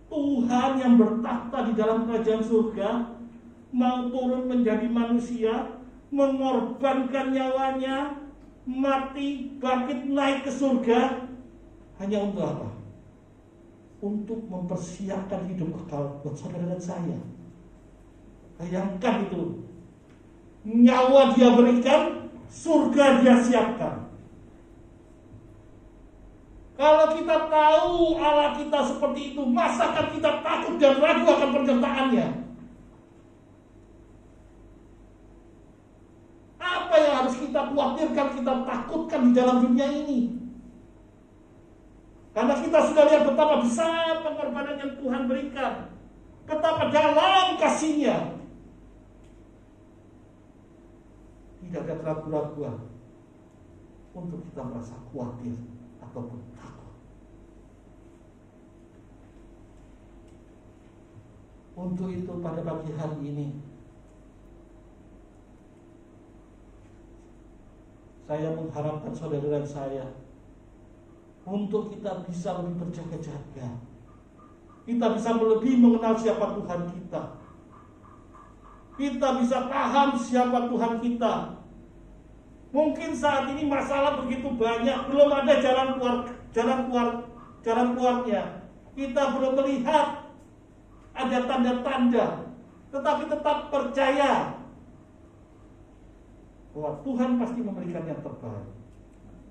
Tuhan yang bertakhta di dalam kerajaan surga mau turun menjadi manusia, mengorbankan nyawanya, mati, bangkit, naik ke surga, hanya untuk apa? Untuk mempersiapkan hidup kekal buat saudara dan saya. Bayangkan itu, nyawa Dia berikan, surga Dia siapkan. Kalau kita tahu Allah kita seperti itu, masakan kita takut dan ragu akan penyertaannya? Apa yang harus kita khawatirkan, kita takutkan di dalam dunia ini? Karena kita sudah lihat betapa besar pengorbanan yang Tuhan berikan, betapa dalam kasih-Nya. Tidak ada keraguan-keraguan untuk kita merasa khawatir ataupun takut. Untuk itu pada pagi hari ini, saya mengharapkan saudara dan saya untuk kita bisa lebih berjaga-jaga. Kita bisa lebih mengenal siapa Tuhan kita. Kita bisa paham siapa Tuhan kita. Mungkin saat ini masalah begitu banyak, belum ada jalan keluarnya. Kita belum melihat ada tanda-tanda, tetapi tetap percaya bahwa Tuhan pasti memberikan yang terbaik.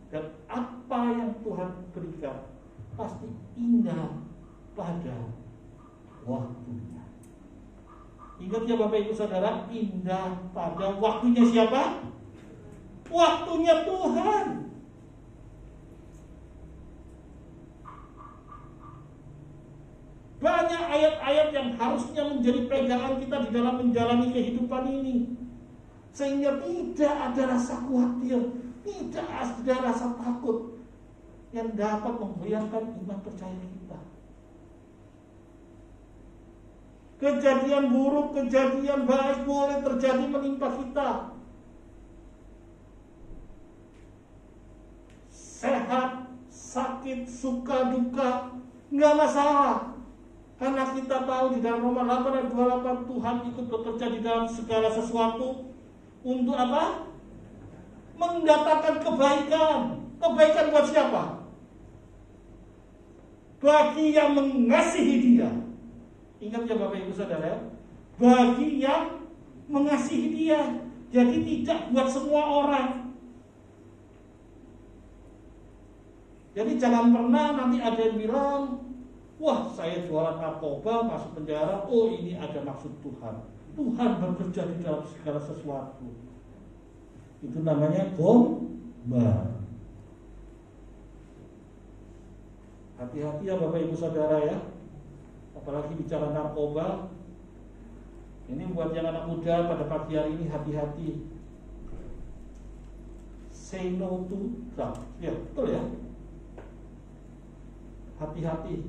Dan apa yang Tuhan berikan pasti indah pada waktunya. Ingat ya Bapak Ibu Saudara, indah pada waktunya siapa? Waktunya Tuhan. Banyak ayat-ayat yang harusnya menjadi pegangan kita di dalam menjalani kehidupan ini, sehingga tidak ada rasa khawatir, tidak ada rasa takut yang dapat menggoyahkan iman percaya kita. Kejadian buruk, kejadian baik boleh terjadi menimpa kita. Sehat, sakit, suka, duka, nggak masalah. Karena kita tahu di dalam Roma 8 ayat 28 Tuhan ikut bekerja di dalam segala sesuatu untuk apa? Mendatangkan kebaikan. Kebaikan buat siapa? Bagi yang mengasihi dia. Ingat ya Bapak Ibu Saudara, bagi yang mengasihi dia. Jadi tidak buat semua orang. Jadi jangan pernah nanti ada yang bilang, wah saya jualan narkoba masuk penjara, oh ini ada maksud Tuhan. Tuhan bekerja di dalam segala sesuatu. Itu namanya gombal. Hati-hati ya Bapak Ibu Saudara ya. Apalagi bicara narkoba. Ini buat yang anak muda pada pagi hari ini, hati-hati. Say no to drugs. Ya, betul ya. Hati-hati.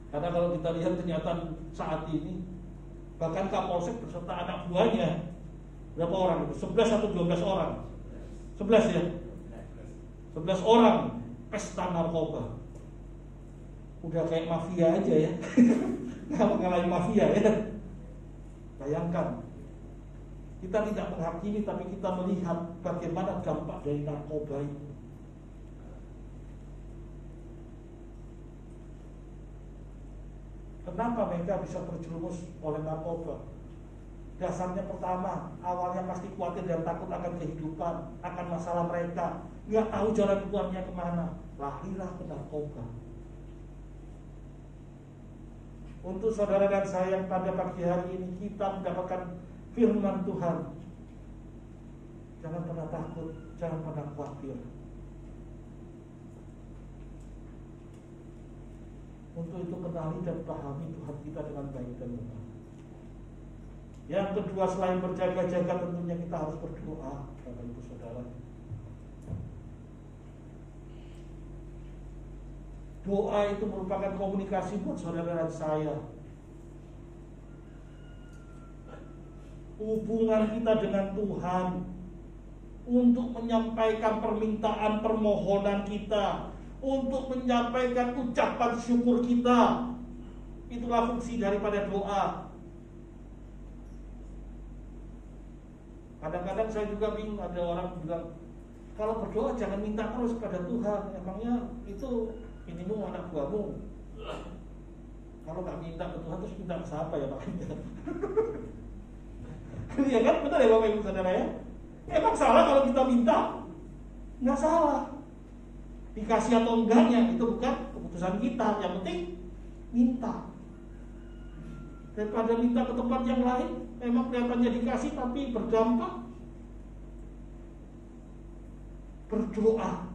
Karena kalau kita lihat kenyataan saat ini, bahkan Kapolsek beserta anak buahnya, berapa orang itu? 11 atau 12 orang? 11 ya? 11 orang pesta narkoba. Udah kayak mafia aja ya. Nggak ngalahin mafia ya. Bayangkan, kita tidak menghakimi, tapi kita melihat bagaimana dampak dari narkoba itu. Kenapa mereka bisa terjerumus oleh narkoba? Dasarnya pertama, awalnya pasti khawatir dan takut akan kehidupan, akan masalah mereka, nggak tahu jalan keluarnya kemana, lahirlah ke narkoba. Untuk saudara dan saya yang pada pagi hari ini kita mendapatkan firman Tuhan, jangan pernah takut, jangan pernah khawatir. Untuk itu kenali dan pahami Tuhan kita dengan baik dan benar. Yang kedua, selain berjaga-jaga tentunya kita harus berdoa, Bapak Ibu Saudara. Doa itu merupakan komunikasi buat saudara dan saya. Hubungan kita dengan Tuhan untuk menyampaikan permintaan permohonan kita, untuk menyampaikan ucapan syukur kita. Itulah fungsi daripada doa. Kadang-kadang saya juga bingung, ada orang bilang, kalau berdoa jangan minta terus kepada Tuhan. Emangnya itu minimum anak buahmu. Kalau gak minta ke Tuhan terus minta ke siapa ya Pak? Ya kan, benar ya Bapak Ibu Saudara ya? Emang salah kalau kita minta? Nggak salah. Dikasih atau enggaknya itu bukan keputusan kita. Yang penting minta. Daripada minta ke tempat yang lain, memang kelihatannya dikasih tapi berdampak. Berdoa,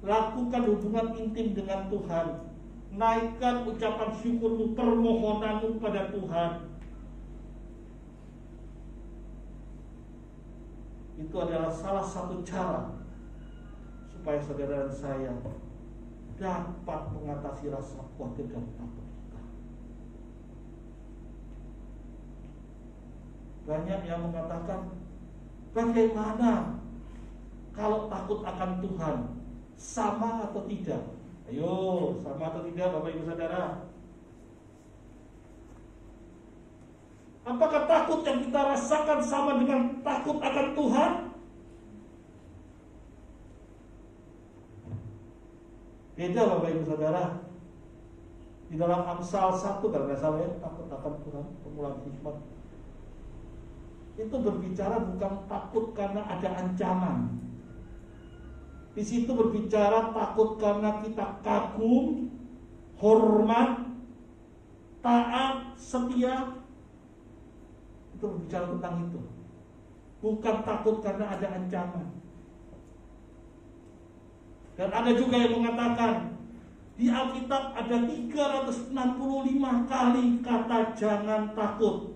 lakukan hubungan intim dengan Tuhan, naikkan ucapan syukurmu, permohonanmu pada Tuhan. Itu adalah salah satu cara supaya saudara dan saya dapat mengatasi rasa khawatir dan takut kita. Banyak yang mengatakan, bagaimana kalau takut akan Tuhan? Sama atau tidak? Ayo, sama atau tidak Bapak Ibu Saudara? Apakah takut yang kita rasakan sama dengan takut akan Tuhan? Beda Bapak Ibu Saudara. Di dalam Amsal 1 kalau nggak salah ya, takut akan Tuhan, permulaan hikmat. Itu berbicara bukan takut karena ada ancaman. Di situ berbicara takut karena kita kagum, hormat, taat, setia. Itu berbicara tentang itu. Bukan takut karena ada ancaman. Dan ada juga yang mengatakan di Alkitab ada 365 kali kata jangan takut.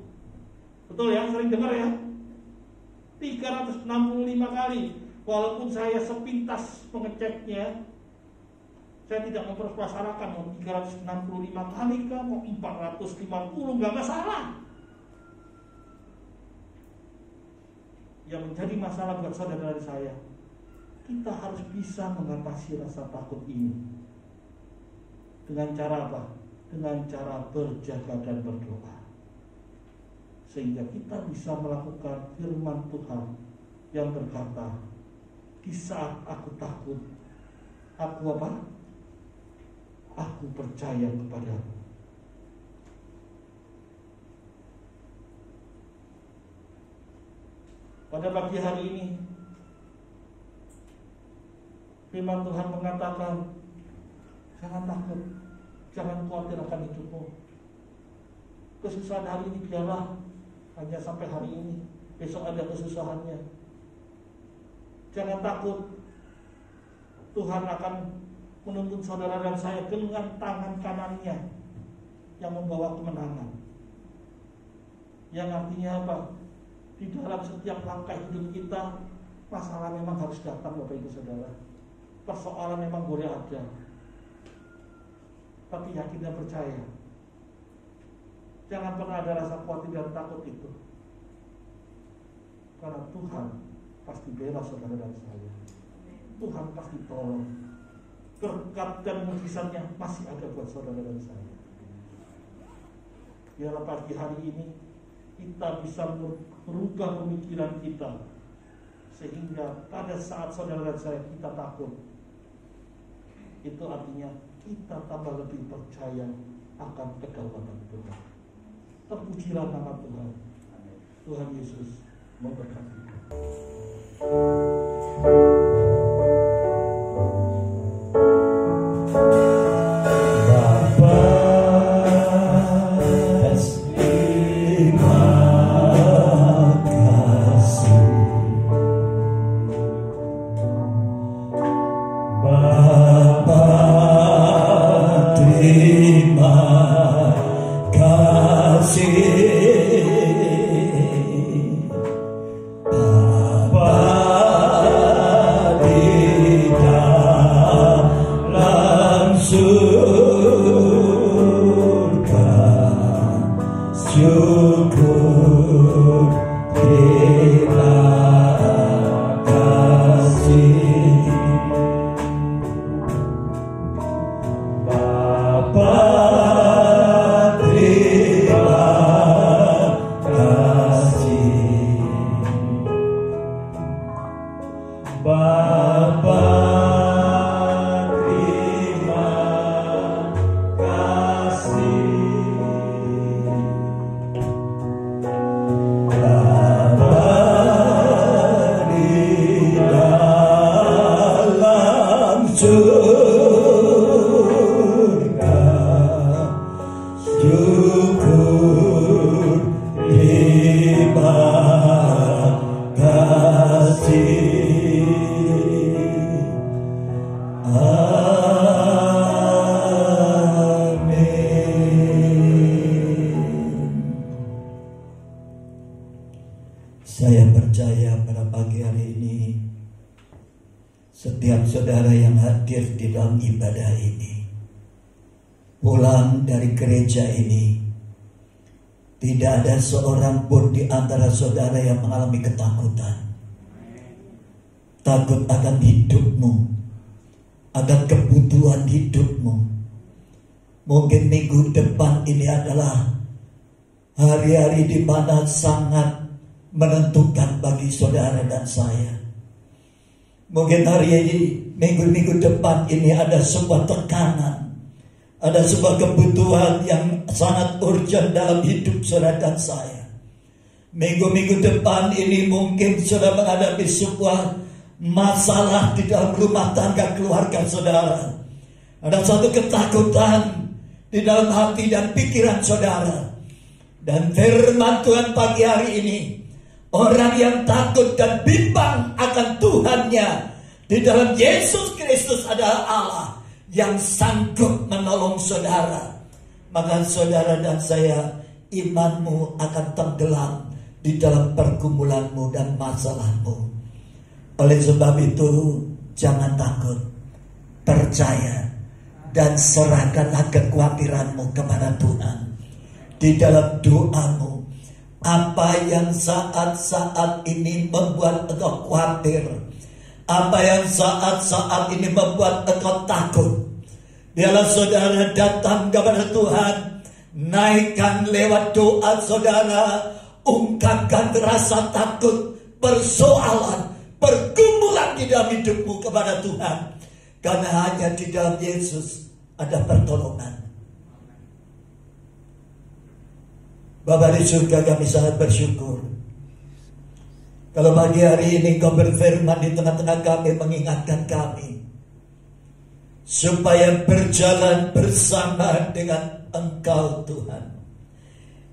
Betul ya, sering dengar ya? 365 kali. Walaupun saya sepintas mengeceknya, saya tidak mempermasalahkan mau 365 kali kah, mau 450, nggak masalah. Yang menjadi masalah buat saudara dan saya, kita harus bisa mengatasi rasa takut ini. Dengan cara apa? Dengan cara berjaga dan berdoa. Sehingga kita bisa melakukan firman Tuhan yang berkata, Di saat aku takut, aku apa? Aku percaya kepadamu. Pada pagi hari ini, firman Tuhan mengatakan, jangan takut, jangan khawatir akan hidupmu. Kesusahan hari ini biarlah hanya sampai hari ini, besok ada kesusahannya. Jangan takut, Tuhan akan menuntun saudara dan saya dengan tangan kanannya yang membawa kemenangan. Yang artinya apa? Di dalam setiap langkah hidup kita, masalah memang harus datang, Bapak Ibu Saudara. Persoalan memang boleh ada, tapi yakin dan percaya. Jangan pernah ada rasa khawatir dan takut itu, karena Tuhan pasti bela saudara dan saya. Tuhan pasti tolong. Berkat dan mujizatnya masih ada buat saudara dan saya. Biarlah pagi hari ini kita bisa merubah pemikiran kita, sehingga pada saat saudara dan saya kita takut, itu artinya kita tambah lebih percaya akan kedaulatan Tuhan. Terpujilah nama Tuhan. Tuhan Yesus memberkati. Saya percaya pada pagi hari ini setiap saudara yang hadir di dalam ibadah ini, pulang dari gereja ini, tidak ada seorang pun di antara saudara yang mengalami ketakutan. Takut akan hidupmu, akan kebutuhan hidupmu. Mungkin minggu depan ini adalah hari-hari di mana sangat menentukan bagi saudara dan saya. Mungkin hari ini, minggu-minggu depan ini ada sebuah tekanan, ada sebuah kebutuhan yang sangat urgent dalam hidup saudara dan saya. Minggu-minggu depan ini mungkin saudara menghadapi sebuah masalah di dalam rumah tangga keluarga saudara. Ada satu ketakutan di dalam hati dan pikiran saudara. Dan firman Tuhan pagi hari ini, orang yang takut dan bimbang akan Tuhannya di dalam Yesus Kristus adalah Allah yang sanggup menolong saudara. Maka saudara dan saya, imanmu akan tenggelam di dalam pergumulanmu dan masalahmu. Oleh sebab itu, jangan takut, percaya dan serahkanlah kekhawatiranmu kepada Tuhan. Di dalam doamu, apa yang saat-saat ini membuat engkau khawatir, apa yang saat-saat ini membuat engkau takut, biarlah saudara datang kepada Tuhan, naikkan lewat doa saudara, ungkapkan rasa takut, persoalan, pergumulan di dalam hidupmu kepada Tuhan. Karena hanya di dalam Yesus ada pertolongan. Bapa di surga, kami sangat bersyukur kalau pagi hari ini Kau berfirman di tengah-tengah kami, mengingatkan kami supaya berjalan bersama dengan Engkau Tuhan.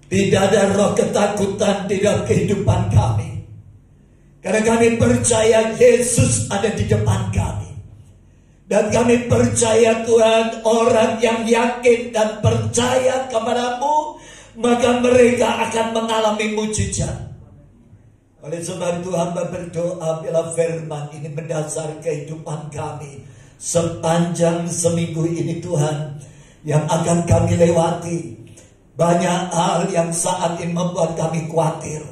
Tidak ada roh ketakutan di dalam kehidupan kami, karena kami percaya Yesus ada di depan kami. Dan kami percaya Tuhan, orang yang yakin dan percaya kepadamu, maka mereka akan mengalami mujizat. Oleh sebab itu hamba berdoa, bila firman ini mendasar kehidupan kami sepanjang seminggu ini Tuhan, yang akan kami lewati. Banyak hal yang saat ini membuat kami khawatir,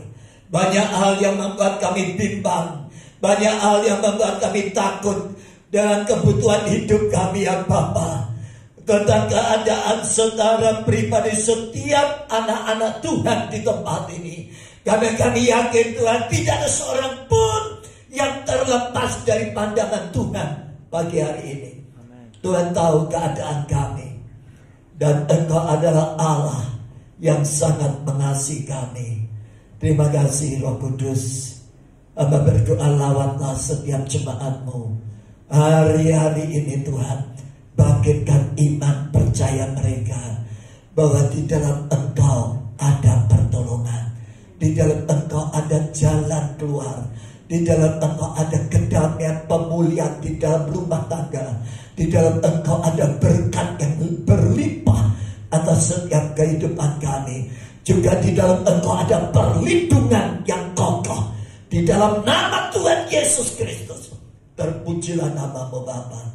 banyak hal yang membuat kami bimbang, banyak hal yang membuat kami takut dengan kebutuhan hidup kami ya Bapa. Tentang keadaan saudara pribadi setiap anak-anak Tuhan di tempat ini. Karena kami yakin Tuhan, tidak ada seorang pun yang terlepas dari pandangan Tuhan pagi hari ini. Amen. Tuhan tahu keadaan kami, dan Engkau adalah Allah yang sangat mengasihi kami. Terima kasih Roh Kudus. Hamba berdoa, lawatlah setiap jemaat-Mu hari-hari ini Tuhan. Bangkitkan iman percaya mereka bahwa di dalam Engkau ada pertolongan, di dalam Engkau ada jalan keluar, di dalam Engkau ada kedamaian, pemulihan di dalam rumah tangga, di dalam Engkau ada berkat yang berlimpah atas setiap kehidupan kami. Juga di dalam Engkau ada perlindungan yang kokoh. Di dalam nama Tuhan Yesus Kristus, terpujilah nama-Mu Bapa.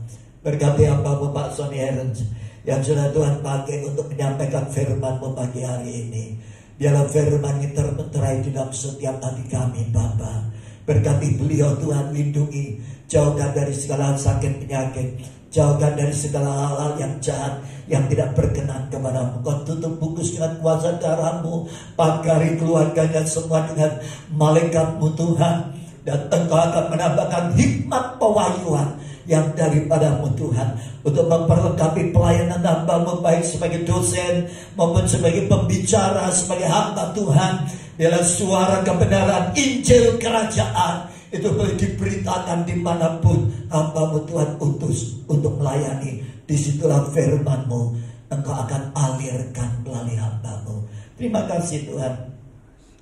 Berkati hamba-Mu Pak Sony Herens yang sudah Tuhan pakai untuk menyampaikan firman-Mu pagi hari ini. Biarlah firman ini terbenterai di dalam setiap hati kami Bapa. Berkati beliau Tuhan, lindungi, jauhkan dari segala sakit penyakit, jauhkan dari segala hal-hal yang jahat yang tidak berkenan kepada-Mu. Kau tutup bungkus dengan kuasa darah-Mu, pagari keluarganya semua dengan malaikat-Mu Tuhan. Dan Engkau akan menambahkan hikmat pewahyuan yang daripada-Mu Tuhan, untuk memperlengkapi pelayanan hamba-Mu, baik sebagai dosen maupun sebagai pembicara, sebagai hamba Tuhan. Biarlah suara kebenaran Injil Kerajaan itu boleh diberitakan dimanapun hamba-Mu Tuhan utus untuk melayani. Disitulah firman-Mu Engkau akan alirkan melalui hamba-Mu. Terima kasih Tuhan.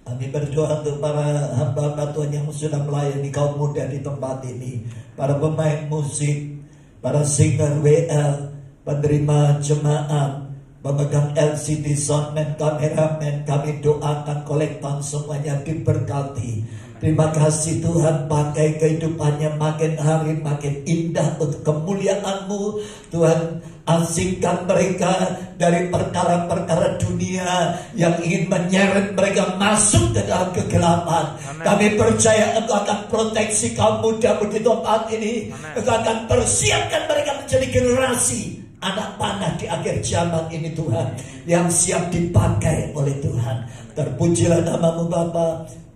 Kami berdoa untuk para hamba-hamba Tuhan yang sudah melayani kaum muda di tempat ini, para pemain musik, para singer WL, penerima jemaat, pemegang LCD, soundman, kameramen. Kami doakan kolektor semuanya diberkati. Terima kasih Tuhan, pakai kehidupannya makin hari makin indah untuk kemuliaan-Mu. Tuhan, asingkan mereka dari perkara-perkara dunia yang ingin menyeret mereka masuk ke dalam kegelapan. Amen. Kami percaya Engkau akan proteksi kaum muda-Mu di tempat ini. Amen. Engkau akan persiapkan mereka menjadi generasi anak panah di akhir zaman ini Tuhan, yang siap dipakai oleh Tuhan. Terpujilah nama-Mu Bapa.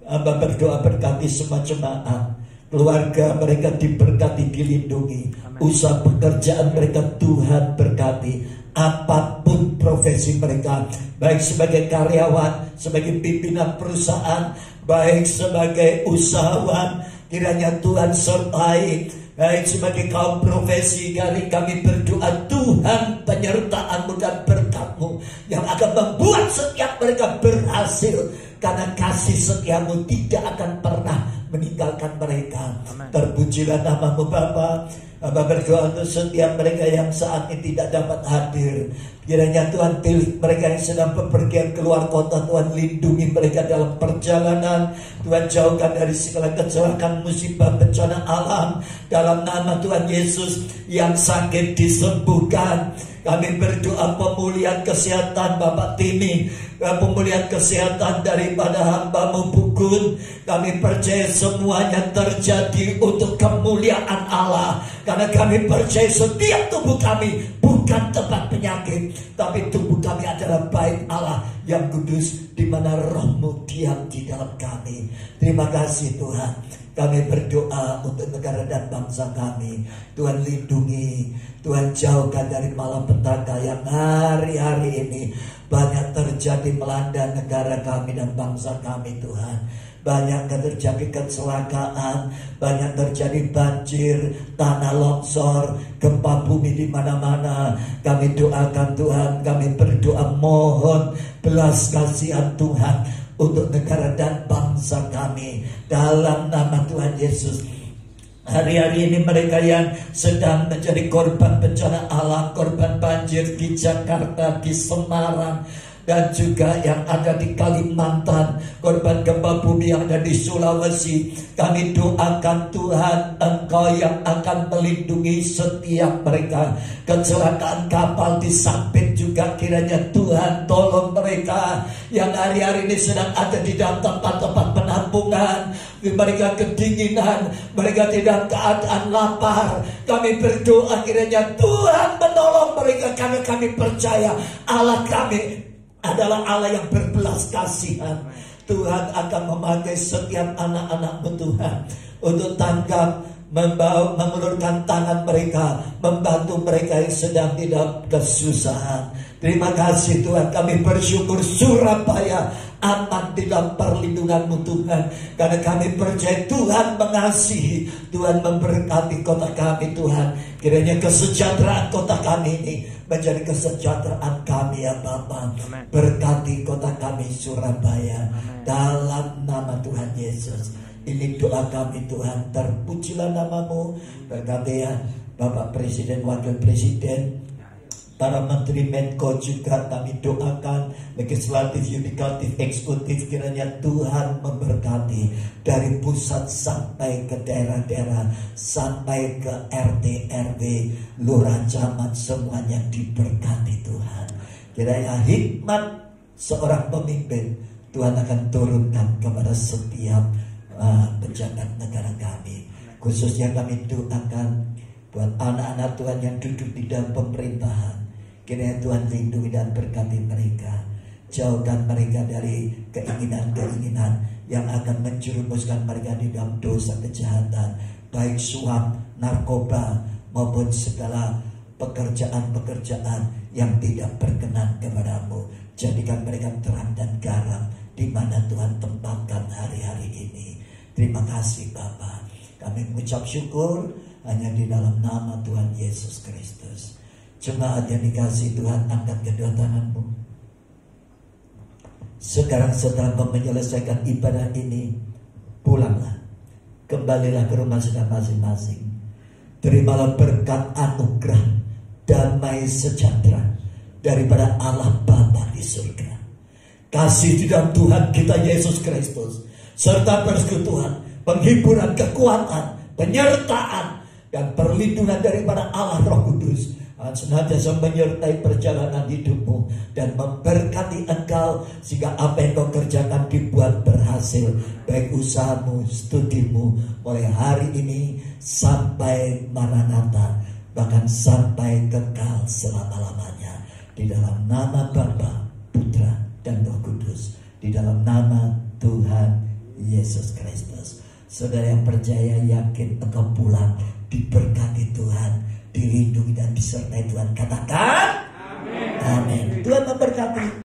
Hamba berdoa berkati semua jemaat, keluarga mereka diberkati, dilindungi. Amen. Usaha pekerjaan mereka Tuhan berkati. Apapun profesi mereka, baik sebagai karyawan, sebagai pimpinan perusahaan, baik sebagai usahawan, kiranya Tuhan sertai. Baik sebagai kaum profesi, kami berdoa Tuhan, penyertaan-Mu dan berkat-Mu yang akan membuat setiap mereka berhasil, karena kasih setia-Mu tidak akan pernah meninggalkan mereka. Amen. Terpujilah nama-Mu Bapa. Hamba berdoa untuk setiap mereka yang saat ini tidak dapat hadir. Kiranya Tuhan pilih mereka yang sedang bepergian keluar kota. Tuhan lindungi mereka dalam perjalanan. Tuhan jauhkan dari segala kecelakaan, musibah, bencana alam. Dalam nama Tuhan Yesus, yang sakit disembuhkan. Kami berdoa pemulihan kesehatan Bapak Timi, pemulihan kesehatan daripada hamba-Mu Bukun. Kami percaya semuanya terjadi untuk kemuliaan Allah, karena kami percaya setiap tubuh kami bukan tempat penyakit, tapi tubuh kami adalah bait Allah yang kudus, di mana Roh-Mu diam di dalam kami. Terima kasih Tuhan. Kami berdoa untuk negara dan bangsa kami. Tuhan lindungi, Tuhan jauhkan dari malapetaka yang hari-hari ini banyak terjadi melanda negara kami dan bangsa kami Tuhan. Banyak terjadi kecelakaan, banyak terjadi banjir, tanah longsor, gempa bumi di mana-mana. Kami doakan Tuhan, kami berdoa mohon belas kasihan Tuhan untuk negara dan bangsa kami dalam nama Tuhan Yesus. Hari-hari ini mereka yang sedang menjadi korban bencana alam, korban banjir di Jakarta, di Semarang, dan juga yang ada di Kalimantan, korban gempa bumi yang ada di Sulawesi. Kami doakan Tuhan, Engkau yang akan melindungi setiap mereka. Kecelakaan kapal di Sampit juga kiranya Tuhan tolong mereka yang hari-hari ini sedang ada di dalam tempat-tempat penampungan. Mereka kedinginan, mereka tidak keadaan lapar. Kami berdoa kiranya Tuhan menolong mereka, karena kami percaya Allah kami adalah Allah yang berbelas kasihan. Tuhan akan memakai setiap anak-anak-Mu Tuhan untuk tanggap, mengulurkan tangan mereka, membantu mereka yang sedang di dalam kesusahan. Terima kasih Tuhan, kami bersyukur Surabaya aman di dalam perlindungan-Mu Tuhan, karena kami percaya Tuhan mengasihi, Tuhan memberkati kota kami Tuhan. Kiranya kesejahteraan kota kami ini menjadi kesejahteraan kami ya Bapa. Berkati kota kami Surabaya. Amen. Dalam nama Tuhan Yesus. Ini doa kami Tuhan, terpujilah nama-Mu. Berkati ya Bapak Presiden, Wakil Presiden, para Menteri Menko juga kami doakan, legislatif, yudikatif, eksekutif, kiranya Tuhan memberkati dari pusat sampai ke daerah-daerah, sampai ke RT, RW, lurah, camat, semuanya diberkati Tuhan. Kiranya hikmat seorang pemimpin Tuhan akan turunkan kepada setiap pejabat negara kami. Khususnya kami doakan buat anak-anak Tuhan yang duduk di dalam pemerintahan. Kiranya Tuhan lindungi dan berkati mereka. Jauhkan mereka dari keinginan-keinginan yang akan menjerumuskan mereka di dalam dosa kejahatan, baik suap, narkoba, maupun segala pekerjaan-pekerjaan yang tidak berkenan kepada-Mu. Jadikan mereka terang dan garam di mana Tuhan tempatkan hari-hari ini. Terima kasih Bapa. Kami mengucap syukur hanya di dalam nama Tuhan Yesus Kristus. Jemaat yang dikasihi Tuhan, angkat kedua tanganmu. Sekarang setelah menyelesaikan ibadah ini, pulanglah, kembalilah ke rumah saudara masing-masing. Terimalah berkat anugerah damai sejahtera daripada Allah Bapa di surga. Kasih di dalam Tuhan kita Yesus Kristus, serta persekutuan, penghiburan, kekuatan, penyertaan, dan perlindungan daripada Allah Roh Kudus senantiasa menyertai perjalanan hidupmu dan memberkati engkau, sehingga apa yang kau kerjakan dibuat berhasil, baik usahamu, studimu, mulai hari ini sampai Maranatha, bahkan sampai kekal selama-lamanya. Di dalam nama Bapa, Putra, dan Roh Kudus, di dalam nama Tuhan Yesus Kristus. Saudara yang percaya, yakin engkau pulang diberkati Tuhan, dilindungi dan disertai Tuhan. Katakan